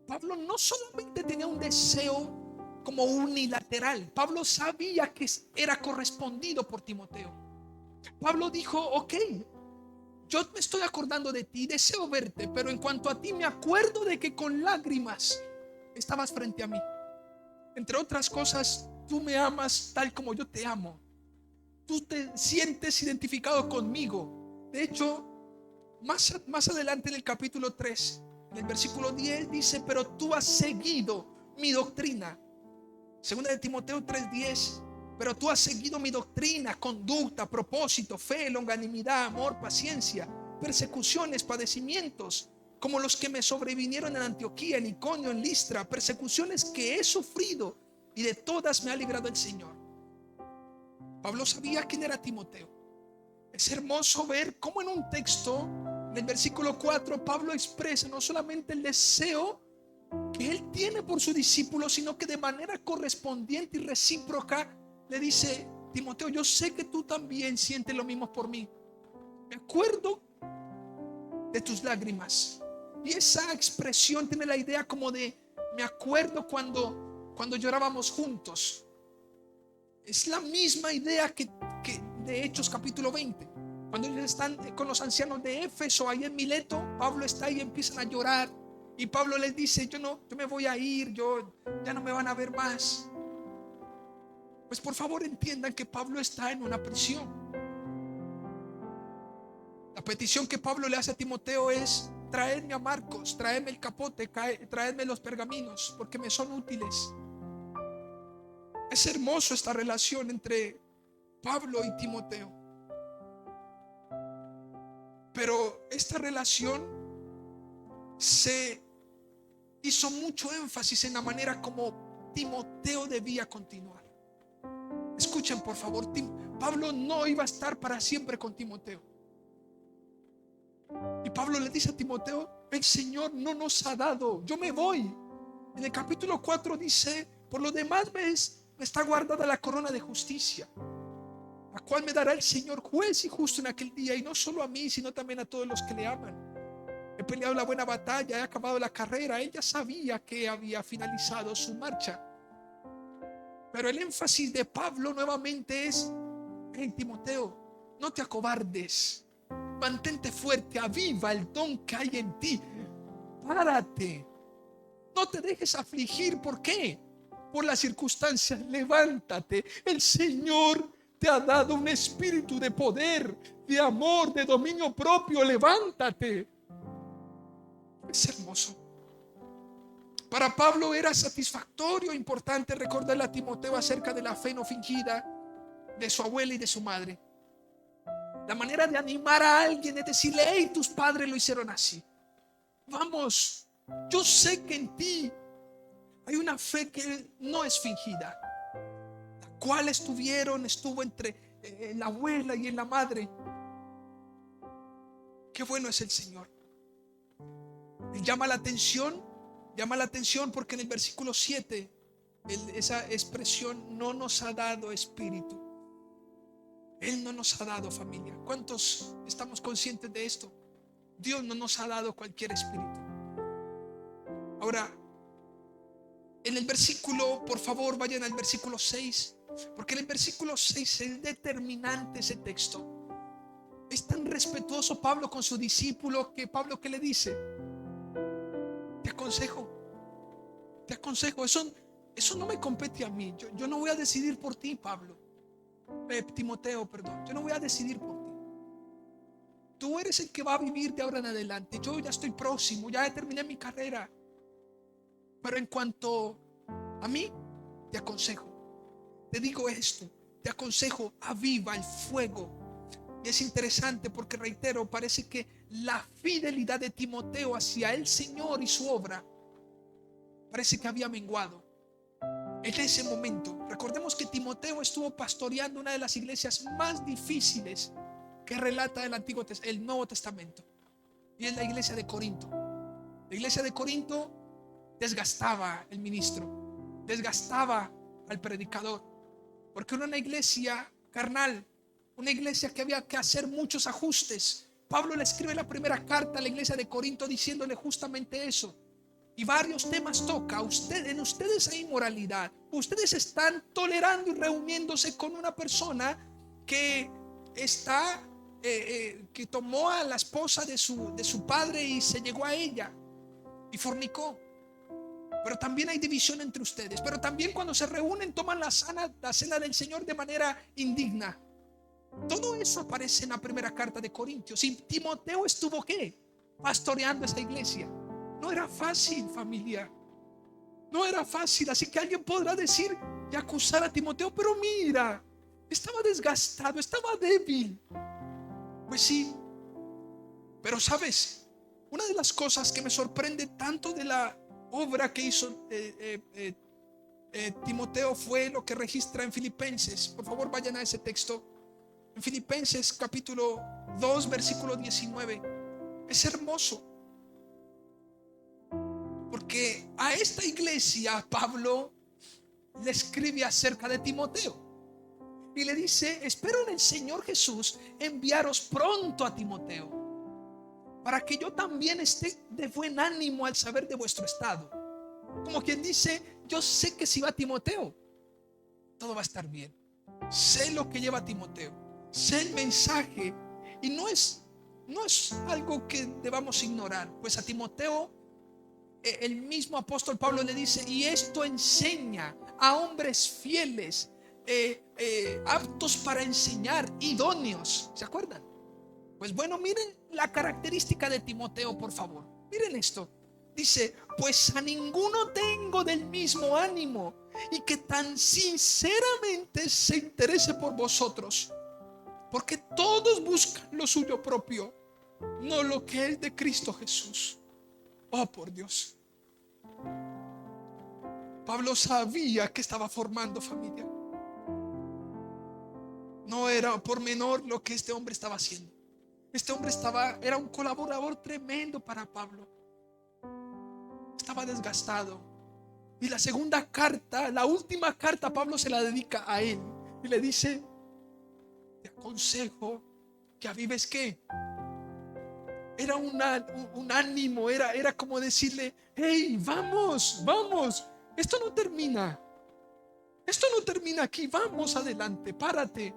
Pablo no solamente tenía un deseo como unilateral. Pablo sabía que era correspondido por Timoteo. Pablo dijo: ok, yo me estoy acordando de ti, deseo verte, pero en cuanto a ti me acuerdo de que con lágrimas estabas frente a mí. Entre otras cosas, tú me amas tal como yo te amo. Tú te sientes identificado conmigo. De hecho, más adelante en el capítulo 3, en el versículo 10 dice: pero tú has seguido mi doctrina. Segunda de Timoteo 3:10. Pero tú has seguido mi doctrina, conducta, propósito, fe, longanimidad, amor, paciencia, persecuciones, padecimientos, como los que me sobrevinieron en Antioquía, en Iconio, en Listra, persecuciones que he sufrido, y de todas me ha librado el Señor. Pablo sabía quién era Timoteo. Es hermoso ver cómo en un texto, en el versículo 4, Pablo expresa no solamente el deseo que él tiene por su discípulo, sino que de manera correspondiente y recíproca le dice: Timoteo, yo sé que tú también sientes lo mismo por mí. Me acuerdo de tus lágrimas. Y esa expresión tiene la idea como de: me acuerdo cuando llorábamos juntos. Es la misma idea que de Hechos capítulo 20. Cuando ellos están con los ancianos de Éfeso ahí en Mileto, Pablo está ahí y empiezan a llorar. Y Pablo les dice: yo me voy a ir, ya no me van a ver más. Pues por favor entiendan que Pablo está en una prisión. La petición que Pablo le hace a Timoteo es: traedme a Marcos, traedme el capote, traedme los pergaminos, porque me son útiles. Es hermoso esta relación entre Pablo y Timoteo. Pero esta relación se hizo mucho énfasis en la manera como Timoteo debía continuar. Escuchen, por favor, Pablo no iba a estar para siempre con Timoteo. Y Pablo le dice a Timoteo: el Señor no nos ha dado, yo me voy. En el capítulo 4 dice: por lo demás me está guardada la corona de justicia, la cual me dará el Señor juez y justo en aquel día, y no solo a mí, sino también a todos los que le aman. He peleado la buena batalla, he acabado la carrera. Ella sabía que había finalizado su marcha. Pero el énfasis de Pablo nuevamente es: hey Timoteo, no te acobardes, mantente fuerte, aviva el don que hay en ti, párate, no te dejes afligir. ¿Por qué? Por las circunstancias. Levántate, el Señor te ha dado un espíritu de poder, de amor, de dominio propio. Levántate. Es hermoso. Para Pablo era satisfactorio, importante recordarle a Timoteo acerca de la fe no fingida de su abuela y de su madre. La manera de animar a alguien es decirle: hey, tus padres lo hicieron así. Vamos, yo sé que en ti hay una fe que no es fingida, la cual estuvo entre la abuela y en la madre. Qué bueno es el Señor. Él llama la atención porque en el versículo 7 esa expresión: no nos ha dado espíritu. Él no nos ha dado, familia. ¿Cuántos estamos conscientes de esto? Dios no nos ha dado cualquier espíritu. Ahora, en el versículo, por favor, vayan al versículo 6, porque en el versículo 6 es determinante ese texto. Es tan respetuoso Pablo con su discípulo que Pablo, ¿qué le dice? Te aconsejo, eso no me compete a mí. Yo no voy a decidir por ti, Pablo. Timoteo, perdón. Yo no voy a decidir por ti. Tú eres el que va a vivir de ahora en adelante. Yo ya estoy próximo, ya terminé mi carrera. Pero en cuanto a mí, te aconsejo, te digo esto, te aconsejo: aviva el fuego. Y es interesante porque, reitero, parece que la fidelidad de Timoteo hacia el Señor y su obra parece que había menguado en ese momento. Recordemos que Timoteo estuvo pastoreando una de las iglesias más difíciles que relata el Nuevo Testamento, y es la iglesia de Corinto. La iglesia de Corinto desgastaba el ministro, desgastaba al predicador, porque era una iglesia carnal, una iglesia que había que hacer muchos ajustes. Pablo le escribe la primera carta a la iglesia de Corinto diciéndole justamente eso, y varios temas toca. En ustedes hay inmoralidad, ustedes están tolerando y reuniéndose con una persona que está que tomó a la esposa de su padre y se llegó a ella y fornicó. Pero también hay división entre ustedes. Pero también cuando se reúnen toman la cena del Señor de manera indigna. Todo eso aparece en la primera carta de Corintios. Y Timoteo estuvo, ¿qué? Pastoreando esa iglesia. No era fácil, familia. No era fácil. Así que alguien podrá decir y acusar a Timoteo: pero mira, estaba desgastado, estaba débil. Pues sí. Pero sabes, una de las cosas que me sorprende tanto de la obra que hizo Timoteo fue lo que registra en Filipenses. Por favor, vayan a ese texto. En Filipenses capítulo 2 versículo 19. Es hermoso, porque a esta iglesia Pablo le escribe acerca de Timoteo y le dice: espero en el Señor Jesús enviaros pronto a Timoteo, para que yo también esté de buen ánimo al saber de vuestro estado. Como quien dice: yo sé que si va Timoteo, todo va a estar bien. Sé lo que lleva Timoteo, sé el mensaje, y no es algo que debamos ignorar. Pues a Timoteo, el mismo apóstol Pablo le dice: y esto enseña a hombres fieles, aptos para enseñar, idóneos. ¿Se acuerdan? Pues bueno, miren la característica de Timoteo, por favor. Miren esto. Dice: pues a ninguno tengo del mismo ánimo, y que tan sinceramente se interese por vosotros, porque todos buscan lo suyo propio, no lo que es de Cristo Jesús. Oh, por Dios. Pablo sabía que estaba formando familia. No era por menor lo que este hombre estaba haciendo. Este hombre era un colaborador tremendo para Pablo. Estaba desgastado. Y la segunda carta, la última carta, Pablo se la dedica a él y le dice: te aconsejo que avives. ¿Qué? Era un ánimo, era como decirle: hey, vamos, esto no termina aquí, vamos adelante, párate.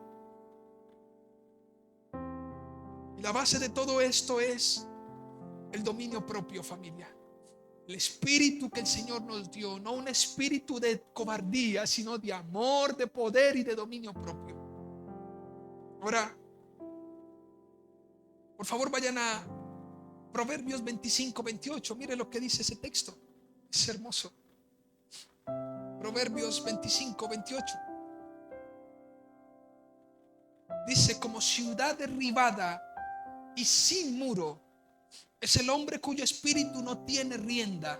Y la base de todo esto es el dominio propio, familia. El espíritu que el Señor nos dio, no un espíritu de cobardía, sino de amor, de poder y de dominio propio. Ahora, por favor, vayan a Proverbios 25, 28. Mire lo que dice ese texto. Es hermoso. Proverbios 25-28. Dice: como ciudad derribada y sin muro es el hombre cuyo espíritu no tiene rienda.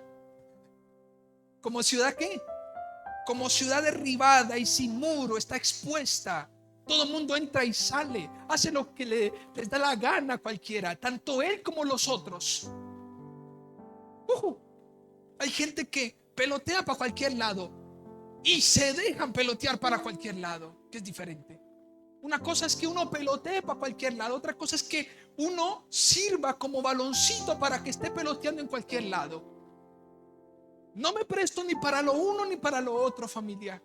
¿Como ciudad qué? Como ciudad derribada y sin muro, está expuesta. Todo el mundo entra y sale, hace lo que les da la gana a cualquiera, tanto él como los otros. Hay gente que pelotea para cualquier lado y se dejan pelotear para cualquier lado, que es diferente. Una cosa es que uno pelotee para cualquier lado, otra cosa es que uno sirva como baloncito para que esté peloteando en cualquier lado. No me presto ni para lo uno ni para lo otro, familia.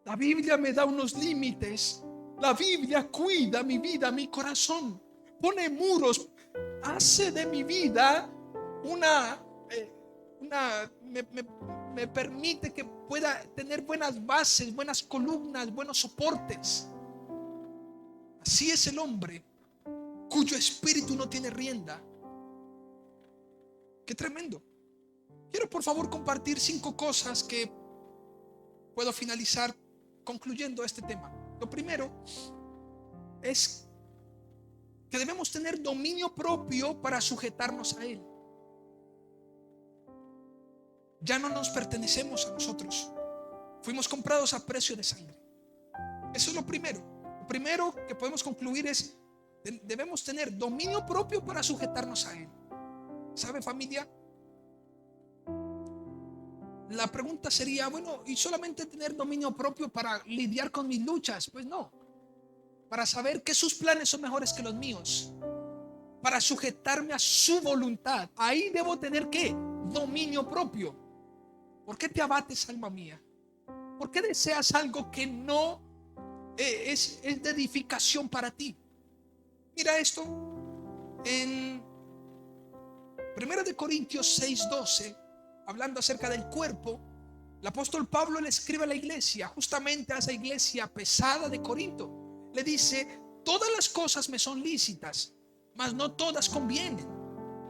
La Biblia me da unos límites. La Biblia cuida mi vida, mi corazón. Pone muros. Hace de mi vida me permite que pueda tener buenas bases, buenas columnas, buenos soportes. Así es el hombre cuyo espíritu no tiene rienda. Qué tremendo. Quiero por favor compartir 5 cosas que puedo finalizar concluyendo este tema. Lo primero es que debemos tener dominio propio para sujetarnos a Él. Ya no nos pertenecemos a nosotros. Fuimos comprados a precio de sangre. Eso es lo primero. Lo primero que podemos concluir es: debemos tener dominio propio para sujetarnos a Él. ¿Sabe, familia? La pregunta sería: bueno, ¿y solamente tener dominio propio para lidiar con mis luchas? Pues no. Para saber que sus planes son mejores que los míos. Para sujetarme a su voluntad. Ahí debo tener ¿qué? Dominio propio. ¿Por qué te abates, alma mía? ¿Por qué deseas algo que no es de edificación para ti? Mira esto. En 1 Corintios 6:12, hablando acerca del cuerpo, el apóstol Pablo le escribe a la iglesia, justamente a esa iglesia pesada de Corinto. Le dice: todas las cosas me son lícitas, mas no todas convienen.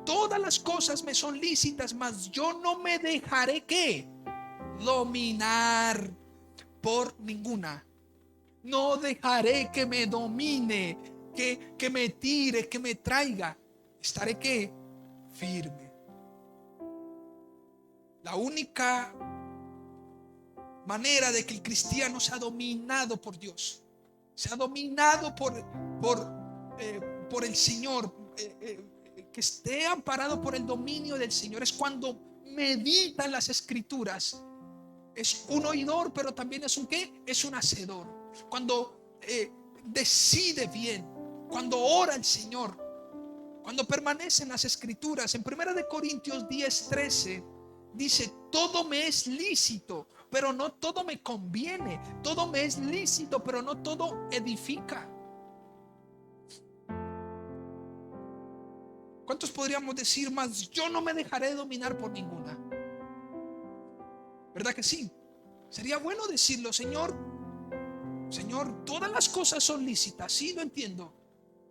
Todas las cosas me son lícitas, mas yo no me dejaré ¿qué? Dominar por ninguna. No dejaré que me domine, que me tire, que me traiga. Estaré ¿qué? Firme. La única manera de que el cristiano sea dominado por Dios, sea dominado por el Señor, que esté amparado por el dominio del Señor, es cuando medita en las Escrituras. Es un oidor, pero también es un ¿qué? Es un hacedor. Cuando decide bien, cuando ora al Señor, cuando permanece en las Escrituras. En 1 Corintios 10:13 dice: todo me es lícito, pero no todo me conviene. Todo me es lícito, pero no todo edifica. ¿Cuántos podríamos decir más? Yo no me dejaré dominar por ninguna. ¿Verdad que sí? Sería bueno decirlo: Señor, todas las cosas son lícitas, sí, lo entiendo,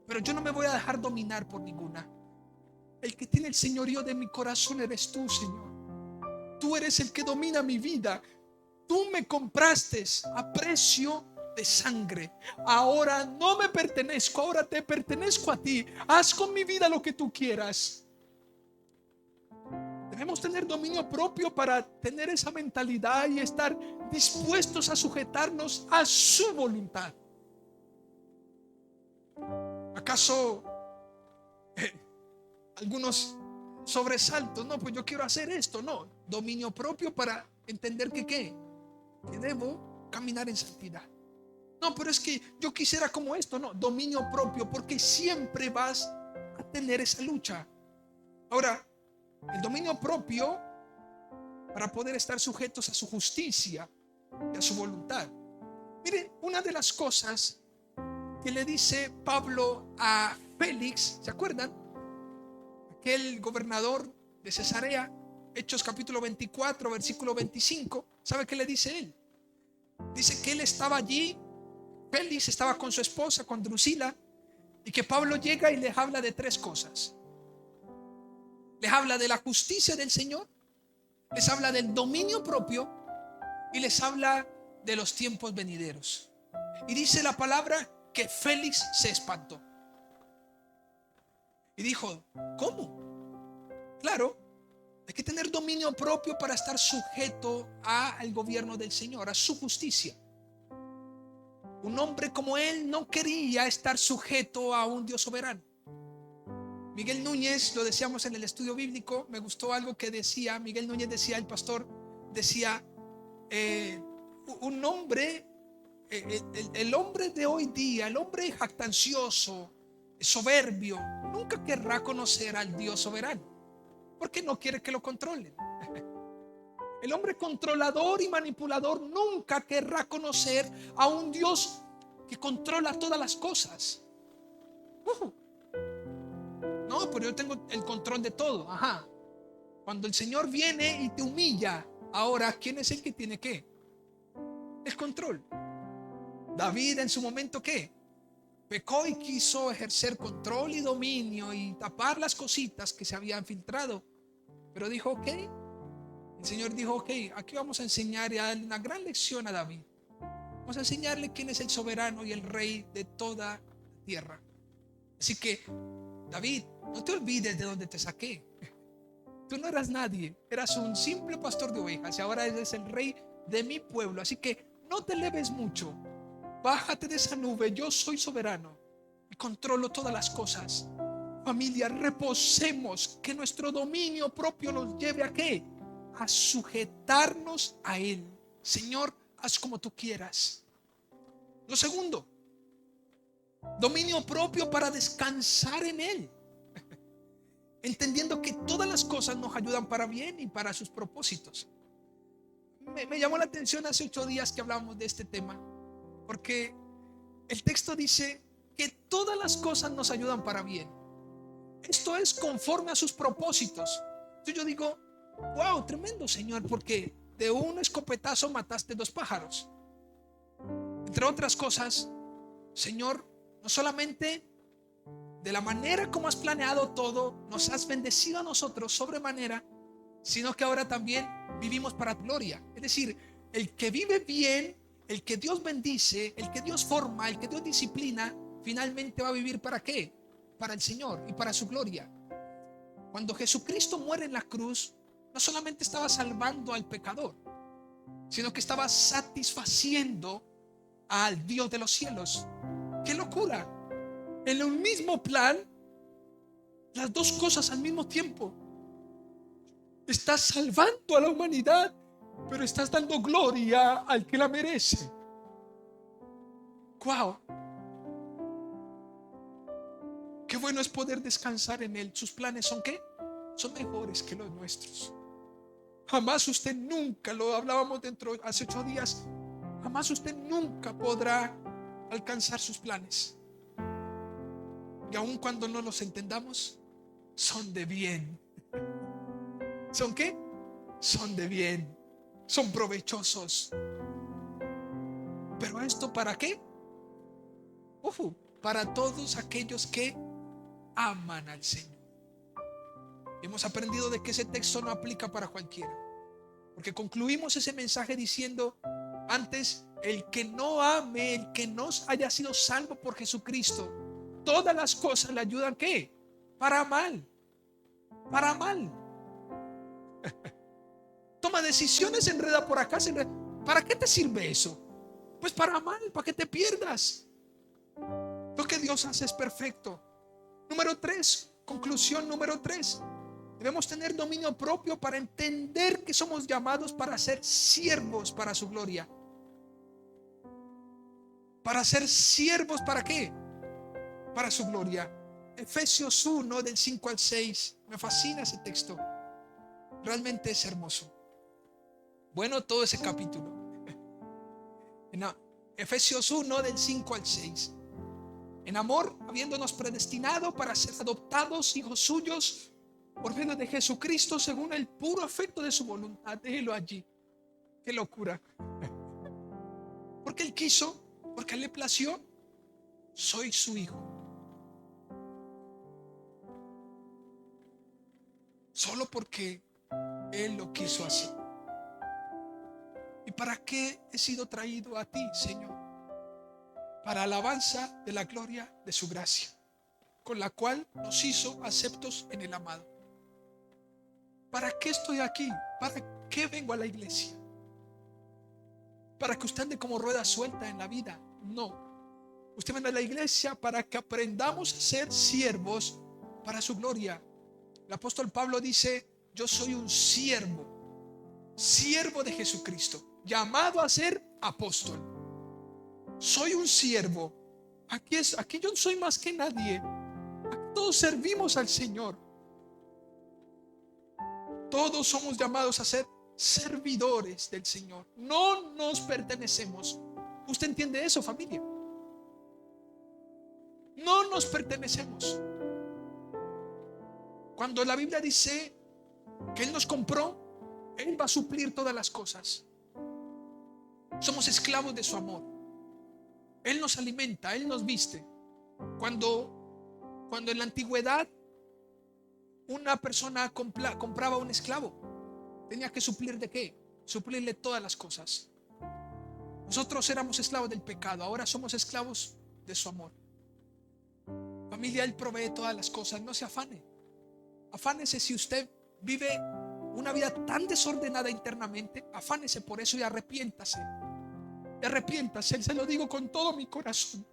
pero yo no me voy a dejar dominar por ninguna. El que tiene el señorío de mi corazón eres tú, Señor. Tú eres el que domina mi vida. Tú me compraste a precio de sangre. Ahora no me pertenezco, ahora te pertenezco a ti. Haz con mi vida lo que tú quieras. Debemos tener dominio propio para tener esa mentalidad y estar dispuestos a sujetarnos a su voluntad. ¿Acaso algunos sobresaltos? No, pues yo quiero hacer esto. No, dominio propio para entender que ¿qué? Que debo caminar en santidad. No, pero es que yo quisiera como esto. No, dominio propio, porque siempre vas a tener esa lucha. Ahora, el dominio propio para poder estar sujetos a su justicia y a su voluntad. Miren, una de las cosas que le dice Pablo a Félix, ¿se acuerdan? Aquel gobernador de Cesarea, Hechos capítulo 24, versículo 25. ¿Sabe qué le dice él? Dice que él estaba allí, Félix estaba con su esposa, con Drusila, y que Pablo llega y les habla de 3 cosas. Les habla de la justicia del Señor, les habla del dominio propio y les habla de los tiempos venideros. Y dice la palabra que Félix se espantó y dijo: ¿cómo? Claro, hay que tener dominio propio para estar sujeto al gobierno del Señor, a su justicia. Un hombre como él no quería estar sujeto a un Dios soberano. Miguel Núñez, lo decíamos en el estudio bíblico, me gustó algo que decía, Miguel Núñez decía, el pastor, decía, un hombre, el hombre de hoy día, el hombre jactancioso, soberbio, nunca querrá conocer al Dios soberano, porque no quiere que lo controlen. El hombre controlador y manipulador nunca querrá conocer a un Dios que controla todas las cosas. No, pero yo tengo el control de todo. Ajá. Cuando el Señor viene y te humilla, ahora, ¿quién es el que tiene qué? El control. David en su momento, ¿qué? Pecó y quiso ejercer control y dominio y tapar las cositas que se habían filtrado. Pero dijo, ok. El Señor dijo, ok, aquí vamos a enseñar y a darle una gran lección a David. Vamos a enseñarle quién es el soberano y el rey de toda la tierra. Así que, David, no te olvides de dónde te saqué. Tú no eras nadie, eras un simple pastor de ovejas y ahora eres el rey de mi pueblo. Así que no te eleves mucho. Bájate de esa nube, yo soy soberano y controlo todas las cosas. Familia, reposemos, que nuestro dominio propio nos lleve a ¿qué? A sujetarnos a Él. Señor, haz como tú quieras. Lo segundo, dominio propio para descansar en Él, entendiendo que todas las cosas nos ayudan para bien y para sus propósitos. Me llamó la atención hace 8 días que hablamos de este tema, porque el texto dice que todas las cosas nos ayudan para bien. Esto es conforme a sus propósitos. Entonces yo digo, wow, tremendo, Señor, porque de un escopetazo mataste 2 pájaros. Entre otras cosas, Señor, no solamente de la manera como has planeado todo, nos has bendecido a nosotros sobremanera, sino que ahora también vivimos para tu gloria. Es decir, el que vive bien, el que Dios bendice, el que Dios forma, el que Dios disciplina, finalmente va a vivir ¿para qué? Para el Señor y para su gloria. Cuando Jesucristo muere en la cruz, no solamente estaba salvando al pecador, sino que estaba satisfaciendo al Dios de los cielos. ¡Qué locura! En un mismo plan, las dos cosas al mismo tiempo. Estás salvando a la humanidad, pero estás dando gloria al que la merece. ¡Wow! Qué bueno es poder descansar en Él. Sus planes son ¿qué? Son mejores que los nuestros. Jamás usted nunca, lo hablábamos hace 8 días, jamás usted nunca podrá alcanzar sus planes. Y aun cuando no los entendamos, son de bien. ¿Son qué? Son de bien. Son provechosos. ¿Pero esto para qué? Para todos aquellos que aman al Señor. Hemos aprendido de que ese texto no aplica para cualquiera, porque concluimos ese mensaje diciendo antes, el que no ame, el que no haya sido salvo por Jesucristo, todas las cosas le ayudan ¿qué? Para mal. Para mal. Toma decisiones, se enreda por acá, se enreda. ¿Para qué te sirve eso? Pues para mal, para que te pierdas. Lo que Dios hace es perfecto. Número 3, conclusión número 3. Debemos tener dominio propio para entender que somos llamados para ser siervos para su gloria. Para ser siervos, ¿para qué? Para su gloria. Efesios 1 del 5 al 6. Me fascina ese texto. Realmente es hermoso. Bueno, todo ese capítulo. Efesios 1 del 5 al 6. En amor, habiéndonos predestinado para ser adoptados hijos suyos por medio de Jesucristo según el puro afecto de su voluntad. Déjelo allí. Qué locura. Porque Él quiso, porque Él le plació. Soy su hijo. Solo porque Él lo quiso así. ¿Y para qué he sido traído a ti, Señor? Para alabanza de la gloria de su gracia, con la cual nos hizo aceptos en el amado. ¿Para qué estoy aquí? ¿Para qué vengo a la iglesia? ¿Para que usted ande como rueda suelta en la vida? No. Usted viene a la iglesia para que aprendamos a ser siervos para su gloria. El apóstol Pablo dice: yo soy un siervo de Jesucristo, llamado a ser apóstol. Soy un siervo. Aquí yo no soy más que nadie. Aquí todos servimos al Señor. Todos somos llamados a ser servidores del Señor. No nos pertenecemos. ¿Usted entiende eso, familia? No nos pertenecemos. Cuando la Biblia dice que Él nos compró, Él va a suplir todas las cosas. Somos esclavos de su amor. Él nos alimenta, Él nos viste. Cuando en la antigüedad una persona compraba un esclavo, tenía que suplir ¿de qué? Suplirle todas las cosas. Nosotros éramos esclavos del pecado, ahora somos esclavos de su amor. Familia, Él provee todas las cosas. No se afane. Afánese si usted vive una vida tan desordenada internamente. Afánese por eso y arrepiéntase. Y arrepiéntase, se lo digo con todo mi corazón.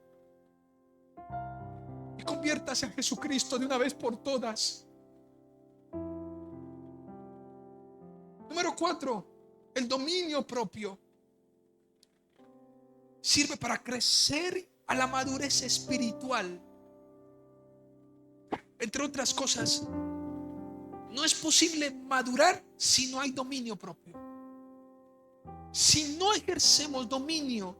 Y conviértase a Jesucristo de una vez por todas. Número 4, el dominio propio sirve para crecer a la madurez espiritual. Entre otras cosas, no es posible madurar si no hay dominio propio. Si no ejercemos dominio,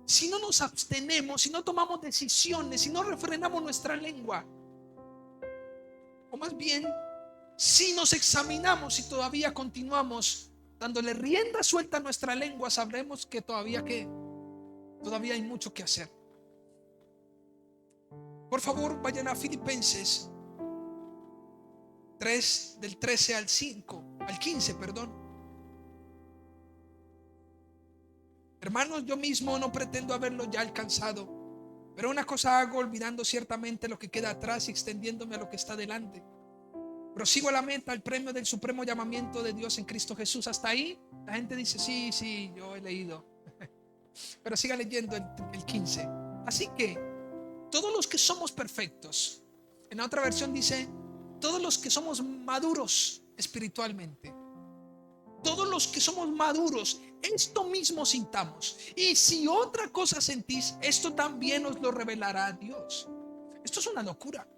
si no nos abstenemos, si no tomamos decisiones, si no refrenamos nuestra lengua, o más bien, si nos examinamos y todavía continuamos dándole rienda suelta a nuestra lengua, sabremos que todavía hay mucho que hacer. Por favor, vayan a Filipenses 3, del 13 al 15, perdón. Hermanos, yo mismo no pretendo haberlo ya alcanzado, pero una cosa hago, olvidando ciertamente lo que queda atrás y extendiéndome a lo que está delante. Prosigo a la meta, al premio del supremo llamamiento de Dios en Cristo Jesús. Hasta ahí la gente dice: sí, yo he leído. Pero siga leyendo el 15. Así que todos los que somos perfectos, en la otra versión dice: todos los que somos maduros espiritualmente, todos los que somos maduros, esto mismo sintamos. Y si otra cosa sentís, esto también os lo revelará Dios. Esto es una locura.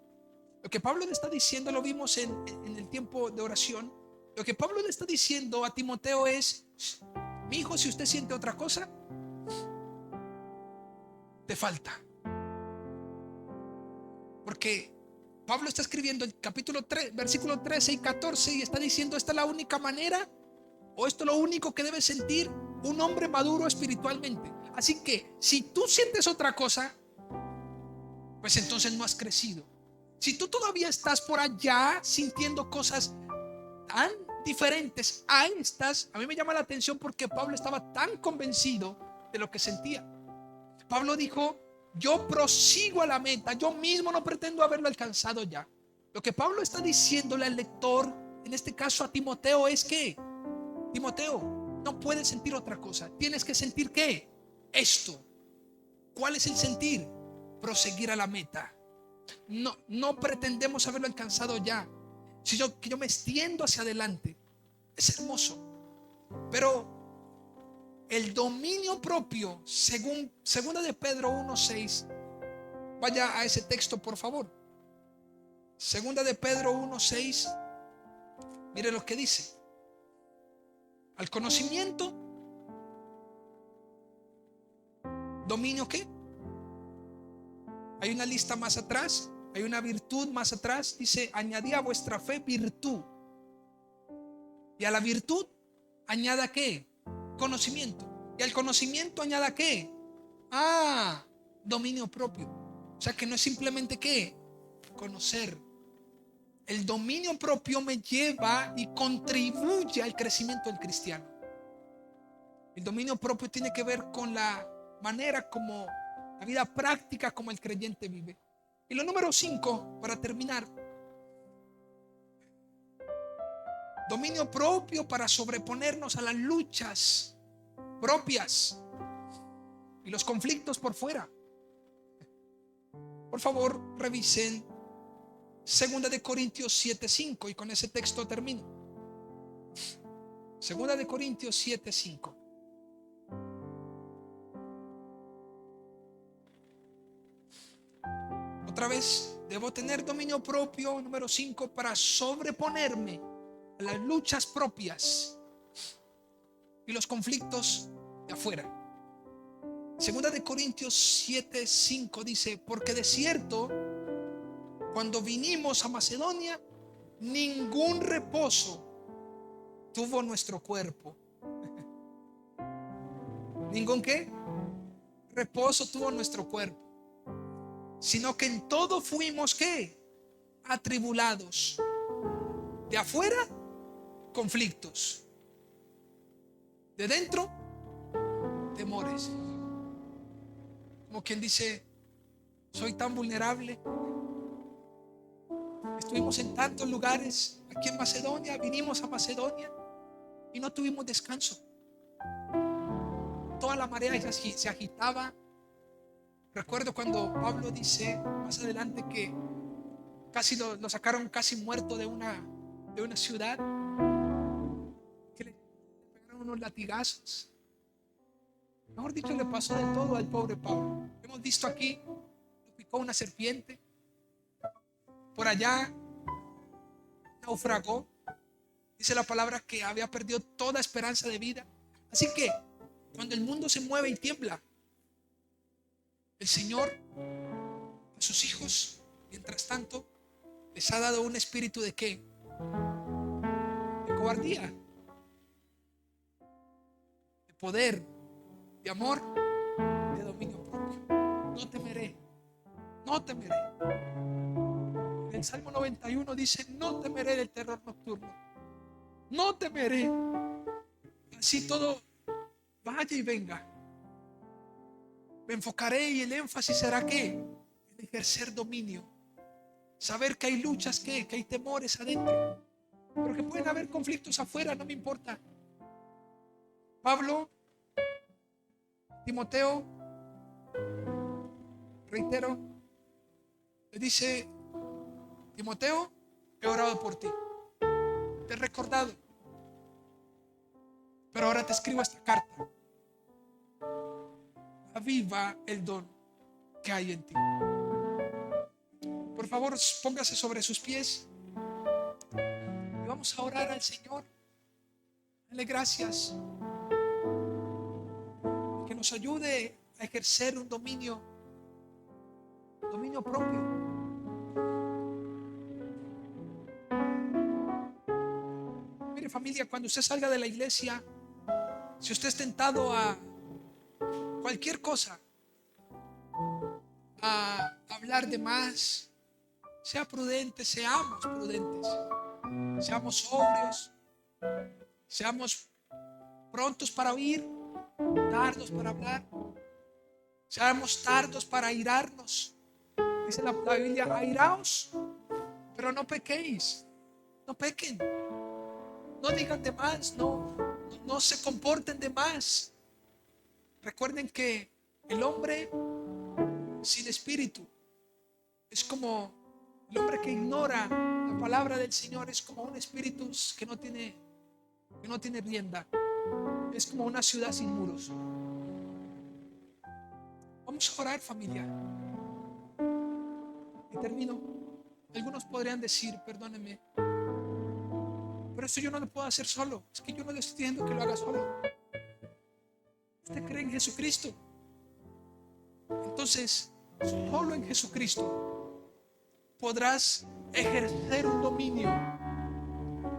Lo que Pablo le está diciendo, lo vimos en el tiempo de oración. Lo que Pablo le está diciendo a Timoteo es: mi hijo, si usted siente otra cosa, te falta. Porque Pablo está escribiendo el capítulo 3, versículo 13 y 14, y está diciendo: esta es la única manera, o esto es lo único que debe sentir un hombre maduro espiritualmente. Así que si tú sientes otra cosa, pues entonces no has crecido. Si tú todavía estás por allá sintiendo cosas tan diferentes a estas, a mí me llama la atención porque Pablo estaba tan convencido de lo que sentía. Pablo dijo: yo prosigo a la meta, yo mismo no pretendo haberlo alcanzado ya. Lo que Pablo está diciéndole al lector, en este caso a Timoteo, es que: Timoteo, no puedes sentir otra cosa. Tienes que sentir ¿qué? Esto. ¿Cuál es el sentir? Proseguir a la meta. No pretendemos haberlo alcanzado ya, sino que yo me extiendo hacia adelante. Es hermoso. Pero el dominio propio, según segunda de Pedro 1:6, vaya a ese texto por favor. Segunda de Pedro 1:6, mire lo que dice: al conocimiento, dominio ¿qué? Hay una lista más atrás, hay una virtud más atrás, dice: añadid a vuestra fe virtud, y a la virtud añada ¿qué? Conocimiento, y al conocimiento añada ¿qué? Dominio propio. O sea que no es simplemente ¿qué? Conocer, El dominio propio me lleva y contribuye al crecimiento del cristiano. El dominio propio tiene que ver con la manera como la vida práctica como el creyente vive. Y lo número 5, para terminar, dominio propio para sobreponernos a las luchas propias y los conflictos por fuera. Por favor, revisen 2 Corintios 7:5 y con ese texto termino. 2 Corintios 7:5. Otra vez, debo tener dominio propio, número 5, para sobreponerme a las luchas propias y los conflictos de afuera. 2 Corintios 7:5 dice: porque de cierto, cuando vinimos a Macedonia, ningún reposo tuvo nuestro cuerpo. ¿Ningún qué? Reposo tuvo nuestro cuerpo. Sino que en todo fuimos ¿qué? Atribulados. De afuera, conflictos. De dentro, temores. Como quien dice: soy tan vulnerable. Estuvimos en tantos lugares aquí en Macedonia, vinimos a Macedonia y no tuvimos descanso. Toda la marea se agitaba. Recuerdo cuando Pablo dice más adelante que casi lo sacaron casi muerto de una ciudad, que le pegaron unos latigazos. Mejor dicho, le pasó de todo al pobre Pablo. Hemos visto aquí, lo picó una serpiente. Por allá naufragó. Dice la palabra que había perdido toda esperanza de vida. Así que cuando el mundo se mueve y tiembla, el Señor a sus hijos, mientras tanto, les ha dado un espíritu de ¿qué? De cobardía, de poder, de amor, de dominio propio. No temeré, no temeré. En el Salmo 91 dice: no temeré del terror nocturno, no temeré. Así todo vaya y venga, me enfocaré y el énfasis será ¿qué? En ejercer dominio. Saber que hay luchas, que hay temores adentro, pero que pueden haber conflictos afuera, no me importa. Pablo, Timoteo, reitero, le dice: Timoteo, he orado por ti, te he recordado, pero ahora te escribo esta carta. Aviva el don que hay en ti. Por favor, póngase sobre sus pies y vamos a orar al Señor. Dale gracias, que nos ayude a ejercer un dominio propio. Mire, familia, cuando usted salga de la iglesia, si usted es tentado a cualquier cosa, a hablar de más, sea prudente, seamos prudentes, seamos sobrios, seamos prontos para oír, tardos para hablar, seamos tardos para airarnos. Dice la Biblia: airaos, pero no pequéis, no pequen, no digan de más, no se comporten de más. Recuerden que el hombre sin espíritu es como el hombre que ignora la palabra del Señor, es como un espíritu que no tiene rienda, es como una ciudad sin muros. Vamos a orar, familia, y termino. Algunos podrían decir: perdónenme, pero esto yo no lo puedo hacer solo. Es que yo no le estoy diciendo que lo haga solo. Usted cree en Jesucristo, entonces solo en Jesucristo podrás ejercer un dominio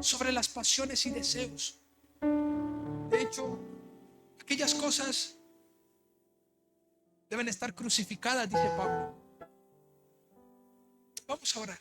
sobre las pasiones y deseos. De hecho, aquellas cosas deben estar crucificadas, dice Pablo. Vamos a orar.